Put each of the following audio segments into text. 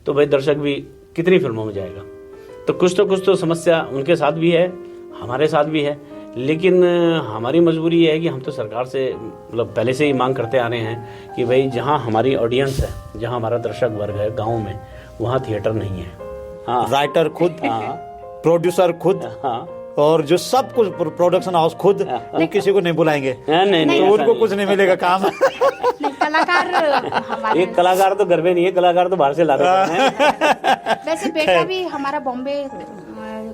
तो भाई दर्शक भी कितनी फिल्मों में जाएगा। तो कुछ तो समस्या उनके साथ भी है, हमारे साथ भी है, लेकिन हमारी मजबूरी ये है कि हम तो सरकार से मतलब पहले से ही मांग करते आ रहे हैं कि भाई जहाँ हमारी ऑडियंस है, जहाँ हमारा दर्शक वर्ग है गाँव में, वहाँ थिएटर नहीं है। हाँ, राइटर खुद, हाँ, प्रोड्यूसर खुद, हाँ, और जो सब कुछ प्रोडक्शन हाउस खुद, वो किसी को नहीं बुलाएंगे, नहीं, तो उनको कुछ नहीं मिलेगा काम। नहीं, कलाकार हमारे एक कलाकार तो घर में नहीं है, कलाकार तो बाहर से ला रहे हैं। वैसे बेटा भी हमारा बॉम्बे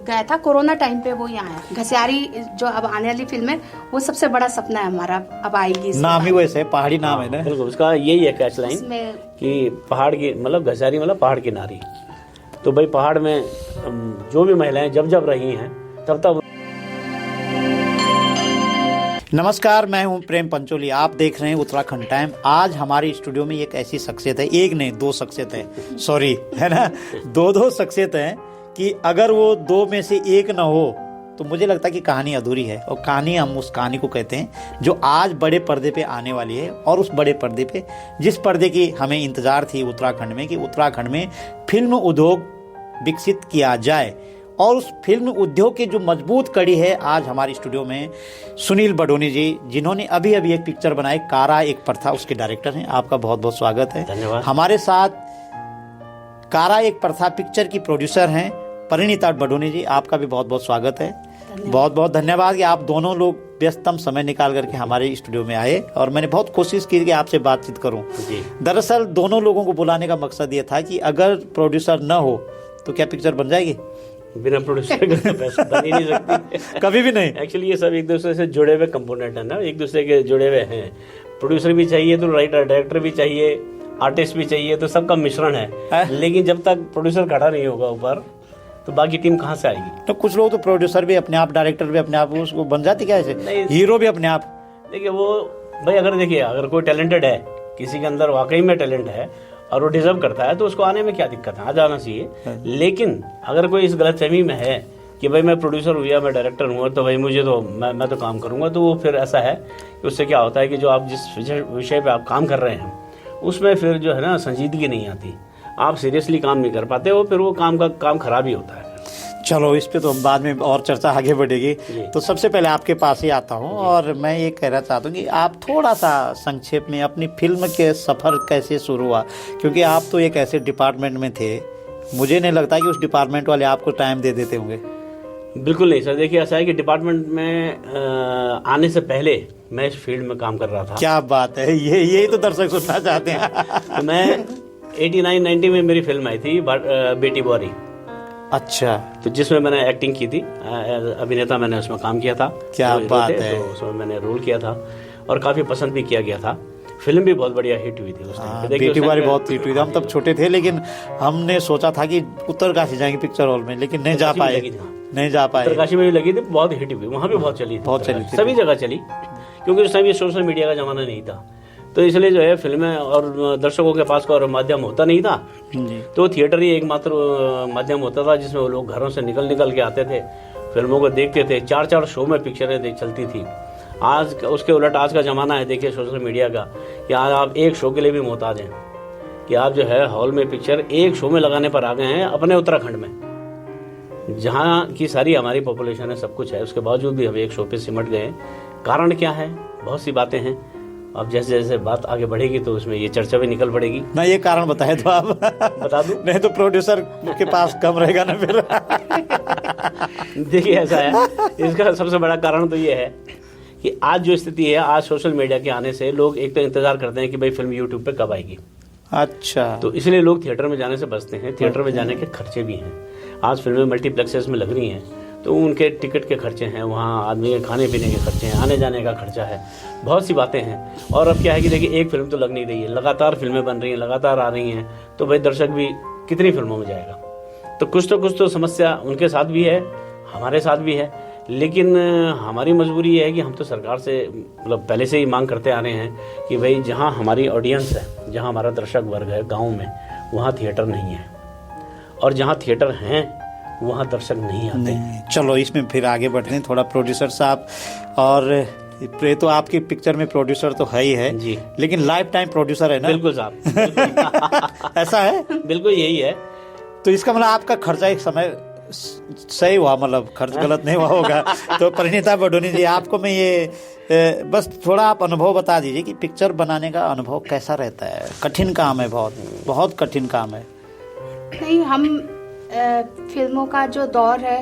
गया था कोरोना टाइम पे, वो यहाँ है। घसियारी जो अब आने वाली फिल्म है वो सबसे बड़ा सपना है हमारा, अब आएगी। नाम ही वैसे पहाड़ी नाम है ना। बिल्कुल, उसका यही है कैच लाइन इसमें कि पहाड़ की मतलब घसियारी मतलब पहाड़ की नारी। तो भाई पहाड़ में जो भी महिलाएं जब रही हैं तब नमस्कार, मैं हूं प्रेम पंचोली, आप देख रहे हैं उत्तराखंड टाइम। आज हमारे स्टूडियो में एक ऐसी शख्सियत है, एक नहीं दो शख्सियत है, सॉरी है ना, दो शख्सियत हैं कि अगर वो दो में से एक ना हो तो मुझे लगता है कि कहानी अधूरी है। और कहानी, हम उस कहानी को कहते हैं जो आज बड़े पर्दे पे आने वाली है। और उस बड़े पर्दे पे, जिस पर्दे की हमें इंतजार थी उत्तराखंड में, कि उत्तराखंड में फिल्म उद्योग विकसित किया जाए, और उस फिल्म उद्योग की जो मजबूत कड़ी है, आज हमारे स्टूडियो में सुनील बडोनी जी, जिन्होंने अभी एक पिक्चर बनाई कारा एक प्रथा, उसके डायरेक्टर हैं। आपका बहुत बहुत स्वागत है। धन्यवाद। हमारे साथ कारा एक प्रथा पिक्चर की प्रोड्यूसर हैं परिणीता बडोनी जी, आपका भी बहुत बहुत स्वागत है। बहुत बहुत धन्यवाद कि आप दोनों लोग व्यस्तम समय निकाल करके हमारे स्टूडियो में आए, और मैंने बहुत कोशिश की कि आपसे बातचीत करूं। दरअसल दोनों लोगों को बुलाने का मकसद ये था कि अगर प्रोड्यूसर न हो तो क्या पिक्चर बन जाएगी? बिना प्रोड्यूसर के पैसा बन ही नहीं सकती। कभी भी नहीं। एक्चुअली ये सब एक दूसरे से जुड़े हुए कंपोनेंट है ना, एक दूसरे के जुड़े हुए हैं। प्रोड्यूसर भी चाहिए तो राइटर, डायरेक्टर भी चाहिए, आर्टिस्ट भी चाहिए, तो सबका मिश्रण है। लेकिन जब तक प्रोड्यूसर खड़ा नहीं होगा ऊपर तो बाकी टीम कहाँ से आएगी? तो कुछ लोग तो प्रोड्यूसर भी अपने आप, डायरेक्टर भी अपने आप, उसको बन जाती क्या ऐसे, हीरो भी अपने आप। देखिए वो भाई, अगर देखिए अगर कोई टैलेंटेड है, किसी के अंदर वाकई में टैलेंट है और वो डिजर्व करता है, तो उसको आने में क्या दिक्कत है, आ जाना चाहिए। लेकिन अगर कोई इस गलतफहमी में है कि भाई मैं प्रोड्यूसर हूँ या मैं डायरेक्टर हूँ तो भाई मुझे तो मैं तो काम करूँगा, तो वो फिर ऐसा है कि उससे क्या होता है कि जो आप जिस विषय पे आप काम कर रहे हैं उसमें फिर जो है ना संजीदगी नहीं आती, आप सीरियसली काम नहीं कर पाते हो, फिर वो काम खराब ही होता है। चलो, इस पे तो हम बाद में और चर्चा आगे बढ़ेगी। तो सबसे पहले आपके पास ही आता हूँ, और मैं ये कहना चाहता हूँ कि आप थोड़ा सा संक्षेप में अपनी फिल्म के सफ़र कैसे शुरू हुआ, क्योंकि आप तो एक ऐसे डिपार्टमेंट में थे, मुझे नहीं लगता कि उस डिपार्टमेंट वाले आपको टाइम दे देते होंगे। बिल्कुल नहीं सर, देखिए ऐसा है कि डिपार्टमेंट में आने से पहले मैं इस फील्ड में काम कर रहा था। क्या बात है, यही तो दर्शक सुनना चाहते हैं। तो मैं 89-90 में मेरी फिल्म आई थी बेटी बॉरी। अच्छा। तो जिसमें मैंने एक्टिंग की थी, अभिनेता मैंने उसमें काम किया था। क्या बात है। तो उसमें मैंने रोल किया था और काफी पसंद भी किया गया था। फिल्म भी बहुत बढ़िया हिट हुई थी उस टाइम पे। बेटी बारी बहुत हिट हुई थी। हम तब छोटे थे, लेकिन हमने सोचा था कि उत्तरकाशी जाएंगे पिक्चर हॉल में, लेकिन नहीं जा पाए। उत्तरकाशी में भी लगी थी, बहुत हिट हुई, वहाँ भी बहुत चली थी, सभी जगह चली, क्योंकि उस टाइम ये सोशल मीडिया का जमाना नहीं था। तो इसलिए जो है फिल्में और दर्शकों के पास और माध्यम होता नहीं था, तो थिएटर ही एकमात्र माध्यम होता था जिसमें वो लोग घरों से निकल के आते थे, फिल्मों को देखते थे। 4-4 शो में पिक्चरें चलती थी। आज उसके उलट आज का ज़माना है, देखिए सोशल मीडिया का, कि आज आप एक शो के लिए भी मोहताज हैं, कि आप जो है हॉल में पिक्चर एक शो में लगाने पर आ गए हैं अपने उत्तराखंड में, जहाँ की सारी हमारी पॉपुलेशन है, सब कुछ है, उसके बावजूद भी हम एक शो पे सिमट गए। कारण क्या है? बहुत सी बातें हैं। अब जैसे जैसे बात आगे बढ़ेगी तो उसमें ये चर्चा भी निकल पड़ेगी ना। ये कारण बताए तो आप बता दूं? नहीं तो प्रोड्यूसर के पास कम रहेगा ना फिर। देखिए ऐसा है, इसका सबसे बड़ा कारण तो ये है कि आज जो स्थिति है, आज सोशल मीडिया के आने से लोग एक तो इंतजार करते हैं कि भाई फिल्म यूट्यूब पे कब आएगी। अच्छा। तो इसलिए लोग थिएटर में जाने से बचते हैं। थिएटर में जाने के खर्चे भी हैं। आज फिल्में मल्टीप्लेक्सेस में लग रही हैं तो उनके टिकट के खर्चे हैं, वहाँ आदमी के खाने पीने के खर्चे हैं, आने जाने का खर्चा है, बहुत सी बातें हैं। और अब क्या है कि देखिए एक फिल्म तो लग नहीं रही है, लगातार फिल्में बन रही हैं, लगातार आ रही हैं, तो भाई दर्शक भी कितनी फिल्मों में जाएगा। तो कुछ तो समस्या उनके साथ भी है, हमारे साथ भी है, लेकिन हमारी मजबूरी ये है कि हम तो सरकार से मतलब पहले से ही मांग करते आ रहे हैं कि भाई जहाँ हमारी ऑडियंस है, जहाँ हमारा दर्शक वर्ग है गाँव में, वहाँ थिएटर नहीं है, और जहाँ थिएटर हैं वहाँ दर्शक नहीं आते। चलो, इसमें फिर आगे बढ़ते हैं थोड़ा। प्रोड्यूसर साहब, और प्रे तो आपकी पिक्चर में प्रोड्यूसर तो है ही है जी। लेकिन लाइफ टाइम प्रोड्यूसर है ना? बिल्कुल साहब, बिल्कुल। ऐसा है? बिल्कुल यही है। तो इसका मतलब आपका खर्चा एक समय सही हुआ, मतलब खर्च गलत नहीं हुआ होगा। तो परिणीता बडोनी जी, आपको मैं ये बस थोड़ा आप अनुभव बता दीजिए कि पिक्चर बनाने का अनुभव कैसा रहता है? कठिन काम है, बहुत बहुत कठिन काम है। नहीं, हम फिल्मों का जो दौर है,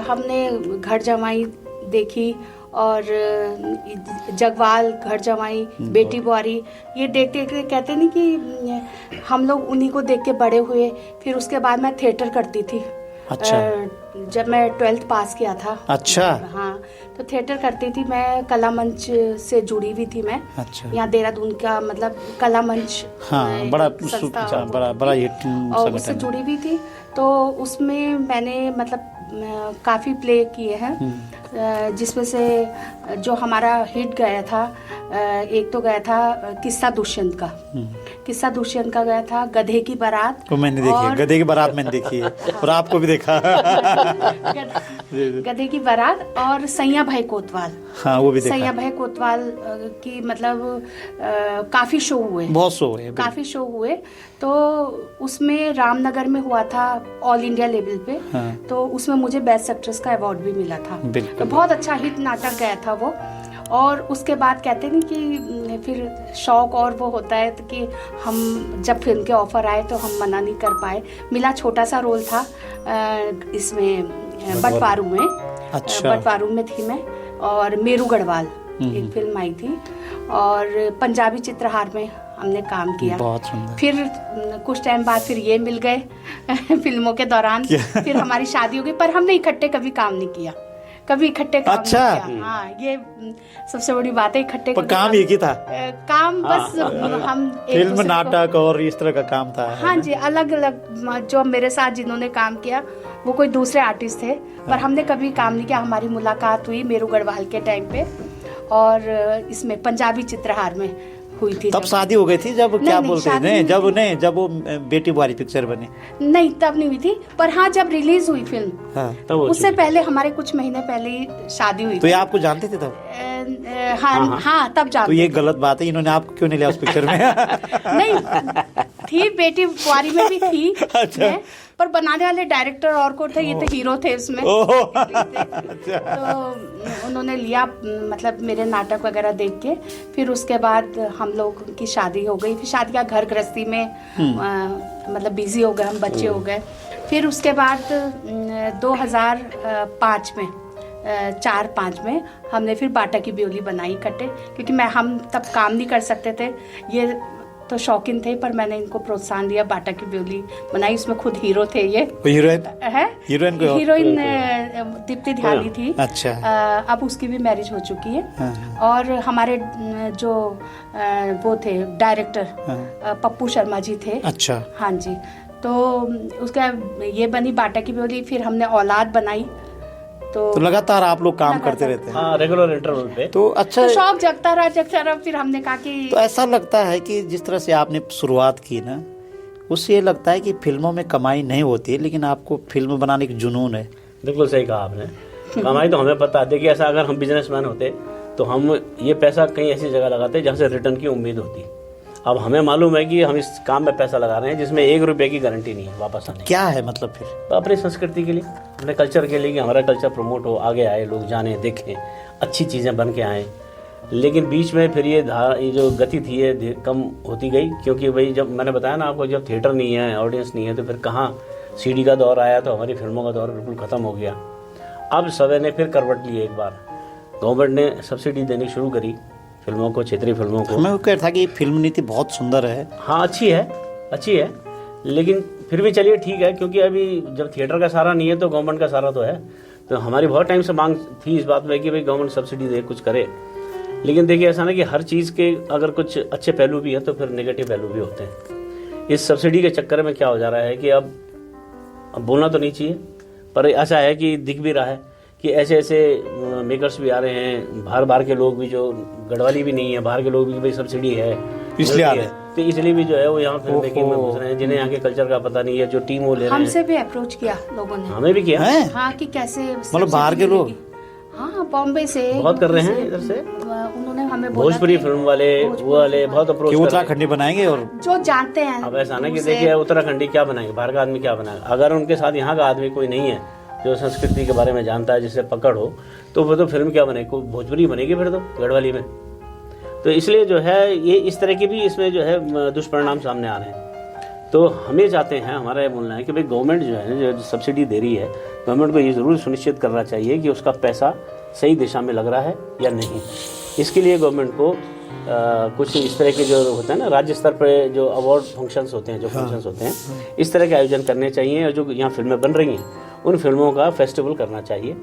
हमने घर जमाई देखी और जगवाल, घर जमाई, बेटी बुआरी, ये देख देख के कहते नहीं कि हम लोग उन्हीं को देख के बड़े हुए। फिर उसके बाद मैं थिएटर करती थी। अच्छा। जब मैं 12th पास किया था। अच्छा। हाँ, तो थिएटर करती थी मैं। कला मंच से जुड़ी हुई थी मैं। अच्छा। यहाँ देहरादून का मतलब कला मंच, हाँ, बड़ा बड़ा हिट और उससे जुड़ी हुई थी। तो उसमें मैंने मतलब काफ़ी प्ले किए हैं, जिसमें से जो हमारा हिट गया था, एक तो गया था किस्सा दुष्यंत का। किस्सा दुष्यंत का गया था, गधे की बारात। तो मैंने देखी है, गधे की बारात मैंने देखी है और आपको भी देखा। गधे की बारात और सैया भाई कोतवाल। हाँ, वो भी देखा। सैया भाई कोतवाल की मतलब काफी शो हुए, बहुत शो हुए, काफी शो हुए। तो उसमें रामनगर में हुआ था ऑल इंडिया लेवल पे। हाँ। तो उसमें मुझे बेस्ट एक्ट्रेस का अवार्ड भी मिला था। तो बहुत अच्छा हिट नाटक गया था वो। और उसके बाद कहते नहीं कि फिर शौक और वो होता है तो कि हम जब फिल्म के ऑफर आए तो हम मना नहीं कर पाए। मिला, छोटा सा रोल था इसमें बटवारू में। अच्छा। बटवारू में थी मैं, और मेरू गढ़वाल एक फिल्म आई थी, और पंजाबी चित्रहार में हमने काम किया। बहुत सुंदर। फिर कुछ टाइम बाद फिर ये मिल गए फिल्मों के दौरान। फिर हमारी शादी हो गई, पर हमने इकट्ठे कभी काम नहीं किया, कभी इकट्ठे काम अच्छा। नहीं किया। हाँ, ये सबसे बड़ी बात है, इकट्ठे पर काम एक ही था? काम बस हम फिल्म, नाटक और इस तरह का काम था। हाँ जी, अलग अलग। जो मेरे साथ जिन्होंने काम किया वो कोई दूसरे आर्टिस्ट थे, पर हमने कभी काम नहीं किया। हमारी मुलाकात हुई मेरू गढ़वाल के टाइम पे, और इसमें पंजाबी चित्रहार में हुई थी। तब शादी हो गई थी जब? क्या बोलते हैं, जब वो बेटी बुआरी पिक्चर बनी? नहीं, तब नहीं हुई थी, पर हाँ जब रिलीज हुई फिल्म, हाँ, उससे पहले, हमारे कुछ महीने पहले ही शादी हुई। तो ये आपको जानते थे तब? हाँ, तब जानते। तो ये गलत बात है, इन्होंने आपको क्यों नहीं लिया उस पिक्चर में? नहीं थी, बेटी बुआरी में भी थी। अच्छा। पर बनाने वाले डायरेक्टर और को थे, ये तो हीरो थे उसमें। तो उन्होंने लिया, मतलब मेरे नाटक वगैरह देख के। फिर उसके बाद हम लोग की शादी हो गई। फिर शादी का घर गृहस्थी में मतलब बिजी हो गए हम, बच्चे हो गए। फिर उसके बाद 2005 में 4-5 में हमने फिर बाटा की ब्योली बनाई इकट्ठे, क्योंकि हम तब काम नहीं कर सकते थे, ये तो शौकीन थे, पर मैंने इनको प्रोत्साहन दिया, बाटा की ब्योली बनाई। उसमें खुद हीरो थे ये। हीरोइन है? हीरोइन दीप्ति हाँ। ध्यानी थी। अच्छा। अब उसकी भी मैरिज हो चुकी है। हाँ। और हमारे जो वो थे डायरेक्टर, हाँ। पप्पू शर्मा जी थे। अच्छा। हाँ जी। तो उसका ये बनी बाटा की ब्योली। फिर हमने औलाद बनाई। तो लगातार आप लोग काम करते रहते हैं? हाँ, रेगुलर इंटरवल पे। तो अच्छा, तो शौक जगता रहा। फिर हमने कहा कि तो ऐसा लगता है कि जिस तरह से आपने शुरुआत की ना, उससे ये लगता है कि फिल्मों में कमाई नहीं होती है, लेकिन आपको फिल्म बनाने की जुनून है। बिल्कुल सही कहा आपने। कमाई तो हमें पता है। देखिए, ऐसा अगर हम बिजनेसमैन होते तो हम ये पैसा कहीं ऐसी जगह लगाते जहाँ से रिटर्न की उम्मीद होती। अब हमें मालूम है कि हम इस काम में पैसा लगा रहे हैं जिसमें 1 रुपए की गारंटी नहीं है वापस आने की। क्या है मतलब? फिर तो अपनी संस्कृति के लिए, अपने कल्चर के लिए, कि हमारा कल्चर प्रमोट हो, आगे आए, लोग जाने, देखें, अच्छी चीज़ें बन के आएँ। लेकिन बीच में फिर ये जो गति थी ये कम होती गई, क्योंकि भाई जब मैंने बताया ना आपको, जब थिएटर नहीं है, ऑडियंस नहीं है, तो फिर कहाँ सीडी का दौर आया तो हमारी फिल्मों का दौर बिल्कुल ख़त्म हो गया। अब समय ने फिर करवट ली एक बार। गवर्नमेंट ने सब्सिडी देनी शुरू करी फिल्मों को, क्षेत्रीय फिल्मों को। मैं कह रहा था कि फिल्म नीति बहुत सुंदर है। हाँ, अच्छी है, लेकिन फिर भी चलिए ठीक है, क्योंकि अभी जब थिएटर का सहारा नहीं है तो गवर्नमेंट का सहारा तो है। तो हमारी बहुत टाइम से मांग थी इस बात में कि भाई गवर्नमेंट सब्सिडी दे, कुछ करे। लेकिन देखिए, ऐसा ना कि हर चीज़ के अगर कुछ अच्छे पहलू भी हैं तो फिर नेगेटिव पहलू भी होते हैं। इस सब्सिडी के चक्कर में क्या हो जा रहा है कि अब बोलना तो नहीं चाहिए, पर ऐसा है कि दिख भी रहा है कि ऐसे ऐसे मेकर्स भी आ रहे हैं, बाहर के लोग भी, जो गढ़वाली भी नहीं है, बाहर के लोग भी, भाई सब्सिडी है इसलिए आ रहे हैं। तो इसलिए भी जो है वो यहाँ फिल्म मेकिंग में घुस रहे हैं, जिन्हें यहाँ के कल्चर का पता नहीं है, जो टीम वो ले रहे हैं। हमसे भी अप्रोच किया लोगों ने। हमें भी किया। हाँ, कि कैसे मतलब बाहर के लोग? हाँ, बॉम्बे से बहुत कर रहे हैं इधर से, उन्होंने हमें बोला भोजपुरी कि फिल्म वाले वो वाले बहुत अप्रोच कि कर रहे हैं। उत्तराखंडी बनाएंगे और जो जानते हैं। अब ऐसा ना कि देखिए उत्तराखंडी क्या बनाएंगे, बाहर का आदमी क्या बनाएगा। अगर उनके साथ यहाँ का आदमी कोई नहीं है जो संस्कृति के बारे में जानता है, जिससे पकड़ हो, तो वो तो फिल्म क्या बनेगी, भोजपुरी बनेगी फिर तो गढ़वाली में। तो इसलिए जो है ये इस तरह के भी इसमें जो है दुष्परिणाम सामने आ रहे हैं। तो हमें चाहते हैं, हमारा ये बोलना है कि भाई गवर्नमेंट जो है जो सब्सिडी दे रही है, गवर्नमेंट को ये ज़रूर सुनिश्चित करना चाहिए कि उसका पैसा सही दिशा में लग रहा है या नहीं। इसके लिए गवर्नमेंट को कुछ इस तरह के जो होते हैं ना, राज्य स्तर पर जो अवार्ड फंक्शंस होते हैं, जो फंक्शंस होते हैं, इस तरह के आयोजन करने चाहिए। और जो यहाँ फिल्में बन रही हैं उन फिल्मों का फेस्टिवल करना चाहिए,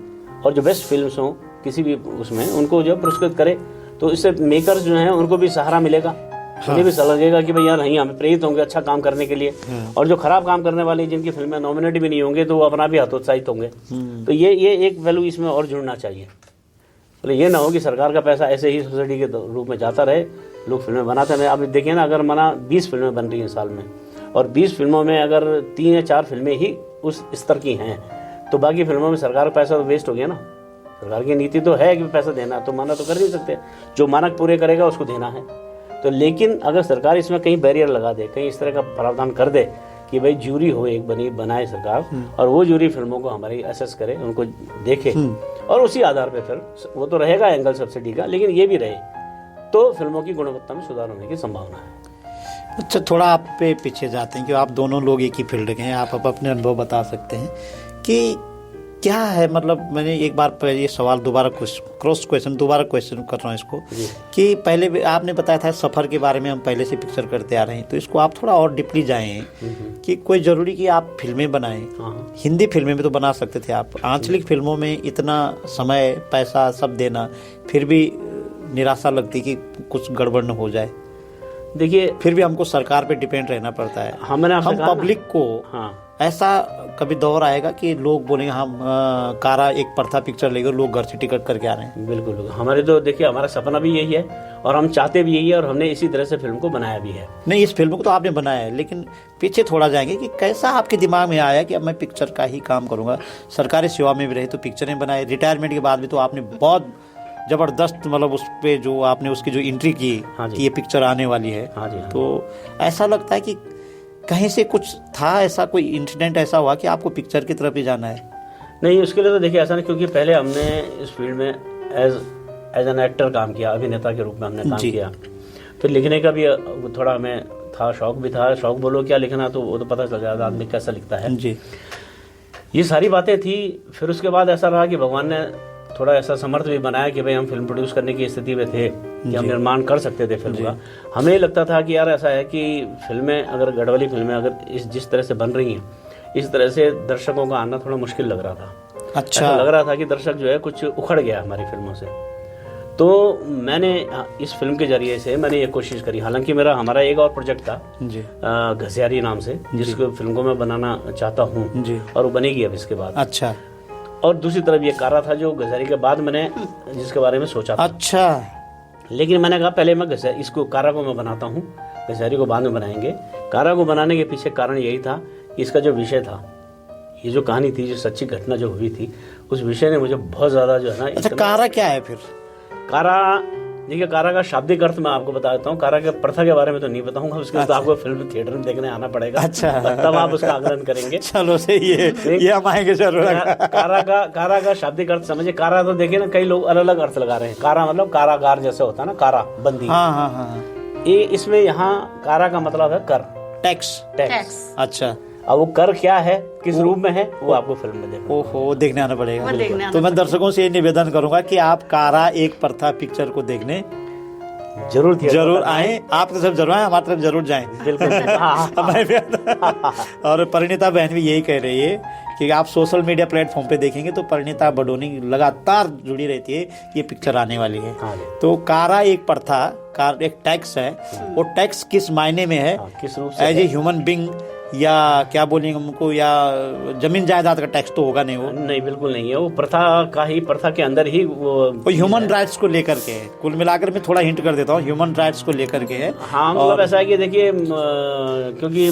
और जो बेस्ट फिल्म्स हों किसी भी उसमें उनको जो पुरस्कृत करे। तो इससे मेकर्स जो हैं उनको भी सहारा मिलेगा, उन्हें भी लगेगा कि भाई यार नहीं, हमें प्रेरित होंगे अच्छा काम करने के लिए। और जो खराब काम करने वाले जिनकी फिल्में नॉमिनेट भी नहीं होंगे तो वो अपना भी हतोत्साहित होंगे। तो ये एक वैल्यू इसमें और जुड़ना चाहिए। तो ये ना हो कि सरकार का पैसा ऐसे ही सब्सिडी के रूप में जाता रहे, लोग फिल्में बनाते रहे। आप देखिए ना, अगर माना 20 फिल्में बन रही हैं साल में, और 20 फिल्मों में अगर 3 या 4 फिल्में ही उस स्तर की हैं, तो बाकी फिल्मों में सरकार का पैसा तो वेस्ट हो गया ना। सरकार की नीति तो है कि पैसा देना, तो माना तो कर नहीं सकते, जो मानक पूरे करेगा उसको देना है। तो लेकिन अगर सरकार इसमें कहीं बैरियर लगा दे, कहीं इस तरह का प्रावधान कर दे कि भाई ज्यूरी हो एक बनाए सरकार, और वो ज्यूरी फिल्मों को हमारी असेस करे, उनको देखे, और उसी आधार पे फिर वो तो रहेगा एंगल सब्सिडी का, लेकिन ये भी रहे, तो फिल्मों की गुणवत्ता में सुधार होने की संभावना है। अच्छा, थोड़ा आप पे पीछे जाते हैं कि आप दोनों लोग एक ही फील्ड के हैं, आप अपने अनुभव बता सकते हैं कि क्या है, मतलब मैंने एक बार पहले ये सवाल दोबारा क्वेश्चन कर रहा हूँ इसको, कि पहले भी आपने बताया था सफ़र के बारे में हम पहले से पिक्चर करते आ रहे हैं, तो इसको आप थोड़ा और डीपली जाएं कि कोई ज़रूरी कि आप फिल्में बनाएं। हिंदी फिल्में में तो बना सकते थे आप, आंचलिक फिल्मों में इतना समय पैसा सब देना, फिर भी निराशा लगती कि कुछ गड़बड़ न हो जाए। देखिए, फिर भी हमको सरकार पे डिपेंड रहना पड़ता है। हम पब्लिक को ऐसा कभी दौर आएगा कि लोग बोलेंगे हम कारा एक प्रथा पिक्चर लेकर लोग घर से टिकट करके आ रहे हैं। बिल्कुल, हमारे तो देखिए हमारा सपना भी यही है और हम चाहते भी यही है, और हमने इसी तरह से फिल्म को बनाया भी है। नहीं, इस फिल्म को तो आपने बनाया है, लेकिन पीछे थोड़ा जाएंगे कि कैसा आपके दिमाग में आया कि अब मैं पिक्चर का ही काम करूंगा। सरकारी सेवा में भी रहे तो पिक्चरें बनाए, रिटायरमेंट के बाद भी तो आपने बहुत जबरदस्त, मतलब उस पे जो आपने उसकी जो एंट्री की कि ये पिक्चर आने वाली है, तो ऐसा लगता है कि कहीं से कुछ था, ऐसा कोई इंसिडेंट ऐसा हुआ कि आपको पिक्चर की तरफ ही जाना है? नहीं, उसके लिए तो देखिए ऐसा नहीं, क्योंकि पहले हमने इस फील्ड में एज एन एक्टर काम किया, अभिनेता के रूप में हमने काम किया। फिर लिखने का भी थोड़ा हमें था, शौक भी था। शौक बोलो क्या, लिखना तो वो तो पता चल जाता आदमी कैसा लिखता है जी। ये सारी बातें थी। फिर उसके बाद ऐसा रहा कि भगवान ने थोड़ा ऐसा समर्थ भी बनाया कि भाई हम फिल्म प्रोड्यूस करने की स्थिति में थे कि हम निर्माण कर सकते थे फिल्म का। हमें लगता था कि यार ऐसा है कि फिल्में अगर गढ़वाली फिल्में अगर जिस तरह से बन रही हैं, इस तरह से दर्शकों का आना थोड़ा मुश्किल लग रहा था। अच्छा, लग रहा था कि दर्शक जो है कुछ उखड़ गया हमारी फिल्मों से। तो मैंने इस फिल्म के जरिए से मैंने ये कोशिश करी, हालांकि हमारा एक और प्रोजेक्ट था घसियारी नाम से, जिसको फिल्म को मैं बनाना चाहता हूँ और वो बनेगी अब इसके बाद। अच्छा। और दूसरी तरफ ये कारा था जो घसियारी के बाद मैंने जिसके बारे में सोचा था। अच्छा। लेकिन मैंने कहा पहले मैं इसको कारा को मैं बनाता हूँ, घसियारी को बाद में बनाएंगे। कारा को बनाने के पीछे कारण यही था कि इसका जो विषय था, ये जो कहानी थी, जो सच्ची घटना जो हुई थी, उस विषय ने मुझे बहुत ज्यादा जो है ना। अच्छा, कारा क्या है फिर? कारा, देखिए कारा का शाब्दिक अर्थ मैं आपको बता देता हूँ। कारा के प्रथा के बारे में तो नहीं बताऊंगा, उसके तो आपको फिल्म थिएटर में देखने आना पड़ेगा। अच्छा, तब आप उसका आकलन करेंगे। चलो सही है, ये हम आएंगे जरूर। कारा का शाब्दिक अर्थ समझिए। कारा तो देखिए ना, कई लोग अलग अलग अर्थ लगा रहे हैं। कारा मतलब कारागार जैसे होता है ना, कारा बंदी। ये इसमें यहाँ कारा का मतलब है कर, टैक्स। अच्छा, अब वो कर क्या है, किस रूप में है, वो आपको फिल्म में देखना। ओहो, देखने आना पड़ेगा। तो मैं दर्शकों से ये निवेदन करूंगा कि आप कारा एक प्रथा पिक्चर को देखने जरूर आए। आप तो सब जरूर आए, हमारी तरफ जरूर जाएं। बिल्कुल। और परिणीता बहन भी यही कह रही है कि आप सोशल मीडिया प्लेटफॉर्म पे देखेंगे तो परिणीता बडोनी लगातार जुड़ी रहती है कि ये पिक्चर आने वाली है। तो कारा एक प्रथा, एक टैक्स है, वो टैक्स किस मायने में है, किस रूप से, एज ए ह्यूमन बींग या क्या बोलेंगे हमको, या जमीन जायदाद का टैक्स तो होगा नहीं? वो नहीं, बिल्कुल नहीं है। वो प्रथा का ही, प्रथा के अंदर ही वो ह्यूमन राइट्स को लेकर के है। कुल मिलाकर मैं थोड़ा हिंट कर देता हूँ, ह्यूमन राइट्स को लेकर के है। हाँ, मतलब ऐसा है कि देखिए, क्योंकि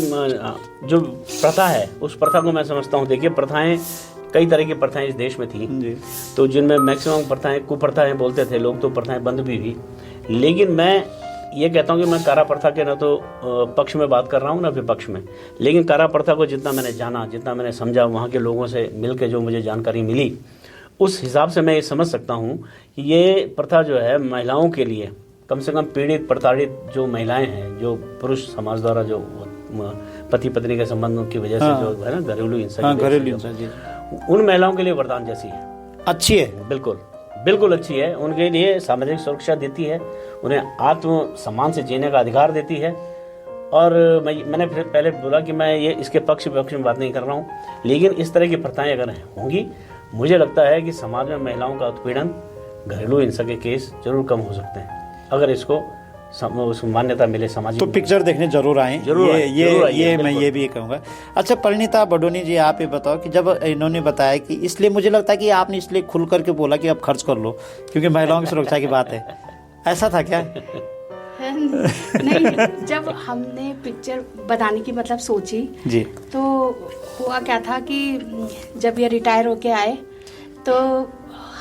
जो प्रथा है उस प्रथा को मैं समझता हूँ, देखिए प्रथाएं कई तरह की प्रथाएं इस देश में थी, तो जिनमें मैक्सिमम प्रथाएं कुप्रथाएं बोलते थे लोग, तो प्रथाएं बंद भी हुई। लेकिन मैं ये कहता हूँ कि मैं कारा प्रथा के न तो पक्ष में बात कर रहा हूँ ना विपक्ष में, लेकिन कारा प्रथा को जितना मैंने जाना, जितना मैंने समझा, वहाँ के लोगों से मिल के जो मुझे जानकारी मिली, उस हिसाब से मैं ये समझ सकता हूँ कि ये प्रथा जो है महिलाओं के लिए, कम से कम पीड़ित प्रताड़ित जो महिलाएं हैं, जो पुरुष समाज द्वारा जो पति पत्नी के संबंधों की वजह से जो है ना घरेलू हिंसा, उन महिलाओं के लिए वरदान जैसी है, अच्छी है, बिल्कुल बिल्कुल अच्छी है। उनके लिए सामाजिक सुरक्षा देती है, उन्हें आत्म सम्मान से जीने का अधिकार देती है। और मैंने फिर पहले बोला कि मैं ये इसके पक्ष विपक्ष में बात नहीं कर रहा हूँ, लेकिन इस तरह की प्रथाएं अगर होंगी, मुझे लगता है कि समाज में महिलाओं का उत्पीड़न, घरेलू हिंसा के केस जरूर कम हो सकते हैं अगर इसको मान्यता मिले समाज। तो पिक्चर देखने जरूर आए, ये मैं ये भी कहूँगा। अच्छा परिणीता बडोनी जी, आप ये बताओ कि जब इन्होंने बताया कि इसलिए मुझे लगता है कि आपने इसलिए खुल करके बोला कि अब खर्च कर लो क्योंकि महिलाओं की सुरक्षा की बात है, ऐसा था क्या? नहीं, जब हमने पिक्चर बनाने की मतलब सोची जी, तो हुआ क्या था कि जब ये रिटायर होके आए तो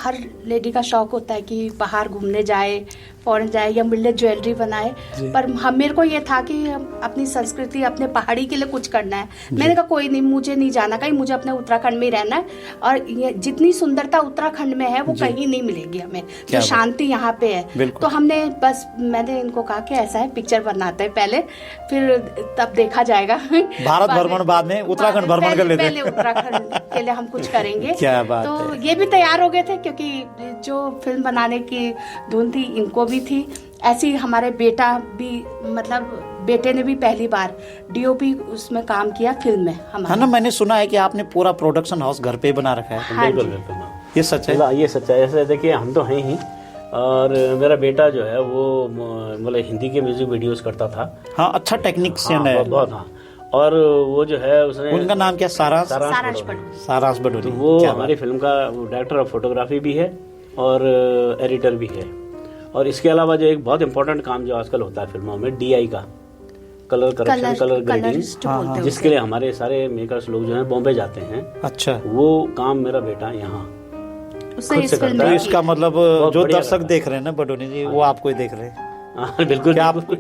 हर लेडी का शौक होता है कि बाहर घूमने जाए, फॉरेन जाए या मिले ज्वेलरी बनाए, पर मेरे को ये था कि अपनी संस्कृति, अपने पहाड़ी के लिए कुछ करना है। मैंने कहा कोई नहीं, मुझे नहीं जाना कहीं, मुझे अपने उत्तराखंड में ही रहना है, और ये जितनी सुंदरता उत्तराखंड में है वो कहीं नहीं मिलेगी हमें, जो शांति यहाँ पे है। तो हमने बस, मैंने इनको कहा कि ऐसा है पिक्चर बनाते हैं पहले, फिर तब देखा जाएगा, भारत भ्रमण बाद में उत्तराखंड भ्रमण कर लेते हैं, पहले उत्तराखंड के लिए हम कुछ करेंगे। क्या बात तो है। ये भी तैयार हो गए थे क्योंकि जो फिल्म बनाने की धुन थी इनको भी थी, ऐसी हमारे बेटा भी, मतलब बेटे ने भी पहली बार डीओपी उसमें काम किया फिल्म में हमारा। है ना, मैंने सुना है कि आपने पूरा प्रोडक्शन हाउस घर पे बना रखा है। हाँ, बिल्कुल बिल्कुल, ये सच है? ये सच है। ऐसे देखिए, हम तो हैं ही, और मेरा बेटा जो है वो मतलब हिंदी के म्यूजिक वीडियोस करता था। हाँ, अच्छा टेक्नीशियन है बहुत। हाँ, और वो जो है उसने, उनका नाम क्या? सारांश बडोनी। तो वो हमारी फिल्म का डायरेक्टर ऑफ फोटोग्राफी भी है और एडिटर भी है। और इसके अलावा जो एक बहुत इंपॉर्टेंट काम जो आजकल होता है फिल्मों में, DI का, कलर करेक्शन, कलर ग्रेडिंग, जिसके लिए हमारे सारे मेकर्स लोग जो है बॉम्बे जाते हैं। अच्छा, वो काम मेरा बेटा यहाँ खुद से करता है। इसका मतलब जो दर्शक देख रहे हैं ना बडोनी जी, वो आपको ही देख रहे हैं। बिल्कुल, क्या आप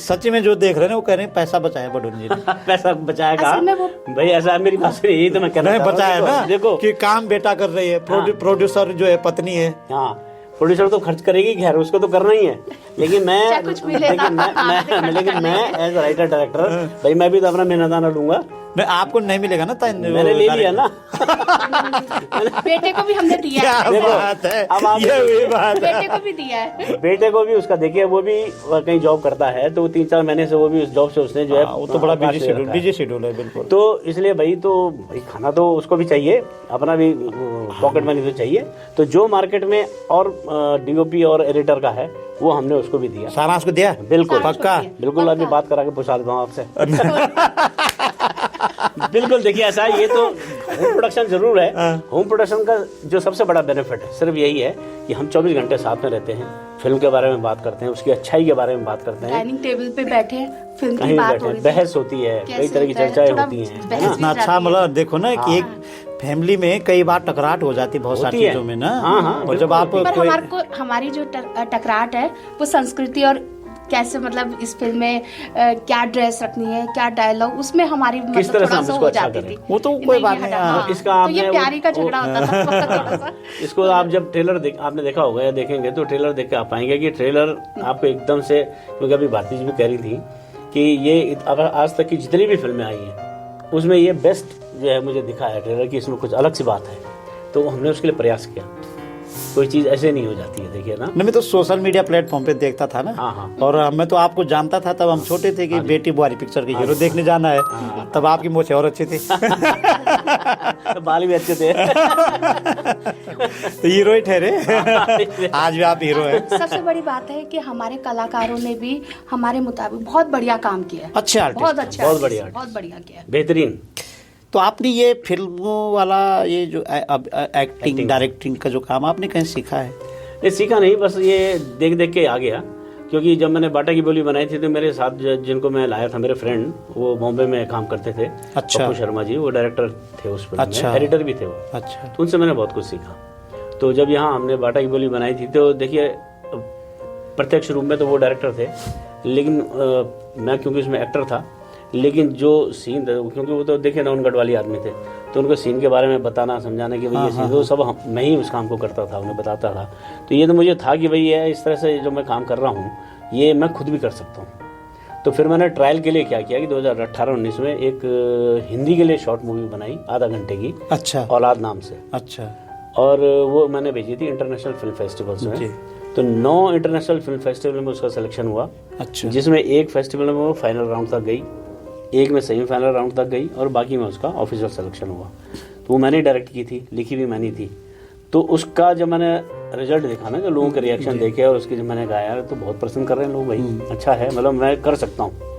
सच में जो देख रहे हैं वो कह रहे हैं पैसा बचाया बडोनी जी ने? पैसा बचाया कहा भाई, ऐसा मेरी बात नहीं, यही तो मैं कहना चाहता हूं। बचाया ना, देखो कि काम बेटा कर रही है, प्रोड्यूसर जो है पत्नी है। हाँ, प्रोड्यूसर तो खर्च करेगी, खैर उसको तो करना ही है, लेकिन मैं एज राइटर डायरेक्टर भाई, मैं भी तो अपना मेहनताना लूंगा। नहीं, आपको नहीं मिलेगा ना, मैंने ले लिया ना। बेटे को भी हमने दिया है। क्या बात है, ये बात है। बेटे को भी दिया है, बेटे को भी उसका, देखिए वो भी कहीं जॉब करता है, तो 3-4 महीने से वो भी उस जॉब से उसने जो है, वो तो बड़ा बिजी शेड्यूल है। बिल्कुल, तो इसलिए भाई, तो भाई खाना तो उसको भी चाहिए, अपना भी पॉकेट मनी तो चाहिए, तो जो मार्केट में और DOP और एडिटर का है वो हमने उसको भी दिया। सारांश को दिया? बिल्कुल पक्का, बिल्कुल, अभी बात करा के पूछा देता हूँ आपसे। बिल्कुल, देखिए ऐसा है, ये तो होम प्रोडक्शन जरूर है। होम प्रोडक्शन का जो सबसे बड़ा बेनिफिट है सिर्फ यही है कि हम 24 घंटे साथ में रहते हैं, फिल्म के बारे में बात करते हैं, उसकी अच्छाई के बारे में बात करते हैं, डाइनिंग टेबल पे बैठे फिल्म की बात हो रही है, बहस होती है, कई तरह की चर्चाएं होती हैं। इतना अच्छा, मतलब देखो ना कि एक फैमिली में कई बार टकराट हो जाती है बहुत सारी चीजों में ना। और जब आप हमारी जो टकराट है वो संस्कृति और कैसे, मतलब इस फिल्म में क्या ड्रेस रखनी है, क्या डायलॉग, उसमें हमारी किस तरह से हो जाती थी। वो तो कोई बात नहीं। हाँ, इसका तो ये प्यारी का झगड़ा होता था थोड़ा सा। इसको आप जब ट्रेलर आपने देखा होगा या देखेंगे तो ट्रेलर देख के आप पाएंगे कि ट्रेलर आपको एकदम से, क्योंकि अभी भारती जी भी कह रही थी कि ये आज तक की जितनी भी फिल्में आई हैं उसमें ये बेस्ट जो है मुझे दिखा है ट्रेलर की, इसमें कुछ अलग सी बात है, तो हमने उसके लिए प्रयास किया। कोई चीज ऐसे नहीं हो जाती है, देखिए ना। मैं तो सोशल मीडिया प्लेटफॉर्म पे देखता था ना। हाँ। और मैं तो आपको जानता था, तब हम छोटे थे कि बेटी बुआरी पिक्चर की हीरो देखने जाना है। तब आपकी मोछें और अच्छी थी, बाल भी अच्छे थे। तो हीरो ही ठहरे। आज भी आप हीरो हैं। सबसे बड़ी बात है कि हमारे कलाकारों ने भी हमारे मुताबिक बहुत बढ़िया काम किया। अच्छे आर्टिस्ट, बहुत अच्छा, बहुत बढ़िया किया, बेहतरीन। तो आपने ये फिल्मों वाला ये जो एक्टिंग डायरेक्टिंग का जो काम आपने कहीं सीखा है? ये सीखा नहीं, बस ये देख देख के आ गया, क्योंकि जब मैंने बाटा की बोली बनाई थी तो मेरे साथ जिनको मैं लाया था, मेरे फ्रेंड, वो बॉम्बे में काम करते थे। अच्छा। पप्पू शर्मा जी, वो डायरेक्टर थे उस फिल्म अच्छा। में, एडिटर भी थे वो। अच्छा। तो उनसे मैंने बहुत कुछ सीखा। तो जब यहाँ हमने बाटा की बोली बनाई थी तो देखिए प्रत्यक्ष रूप में तो वो डायरेक्टर थे, लेकिन मैं क्योंकि उसमें एक्टर था, लेकिन जो सीन था, क्योंकि वो तो देखिए नौनगढ़ वाली आदमी थे, तो उनको सीन के बारे में बताना, समझाना कि भाई ये सीन, वो सब मैं ही उस काम को करता था, उन्हें बताता था। तो ये तो मुझे था कि भाई ये इस तरह से जो मैं काम कर रहा हूँ ये मैं खुद भी कर सकता हूँ। तो फिर मैंने ट्रायल के लिए क्या किया कि 2018-19 में एक हिंदी के लिए शॉर्ट मूवी बनाई आधा घंटे की। अच्छा। औलाद नाम से। अच्छा। और वो मैंने भेजी थी इंटरनेशनल फिल्म फेस्टिवल्स में। तो 9 इंटरनेशनल फिल्म फेस्टिवल में उसका सिलेक्शन हुआ। अच्छा। जिसमें एक फेस्टिवल में वो फाइनल राउंड तक गई, एक में सेमीफाइनल राउंड तक गई, और बाकी में उसका ऑफिशियल सिलेक्शन हुआ। तो वो मैंने डायरेक्ट की थी, लिखी भी मैंने थी। तो उसका जब मैंने रिजल्ट देखा ना, जो लोगों के रिएक्शन देखे और उसकी जब मैंने गाया तो बहुत पसंद कर रहे हैं लोग, भाई अच्छा है, मतलब मैं कर सकता हूँ।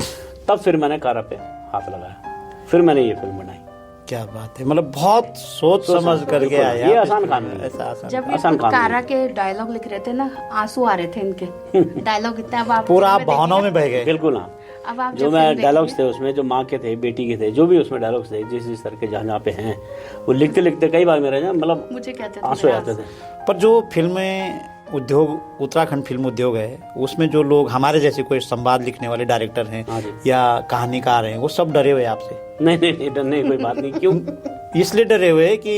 तब फिर मैंने कारा पे हाथ लगाया, फिर मैंने ये फिल्म बनाई। क्या बात है, मतलब बहुत सोच समझ करके आया। ये आसान काम नहीं है। ऐसा आसान। जब आसान ये काम कारा के डायलॉग लिख रहे थे ना, आंसू आ रहे थे इनके डायलॉग इतना। अब आप पूरा आप भावनाओं में बह गए। बिल्कुल हाँ। अब आप जो मैं डायलॉग्स थे उसमें, जो माँ के थे, बेटी के थे, जो भी उसमें डायलॉग्स थे, जिस तरह के जहाँ पे हैं, वो लिखते लिखते कई बार मेरे मतलब मुझे कहते थे आंसू आते थे। पर जो फिल्में उद्योग, उत्तराखंड फिल्म उद्योग है, उसमें जो लोग हमारे जैसे कोई संवाद लिखने वाले डायरेक्टर हैं या कहानीकार हैं, वो सब डरे हुए आपसे? नहीं, डरने की कोई बात नहीं। क्यों? इसलिए डरे हुए कि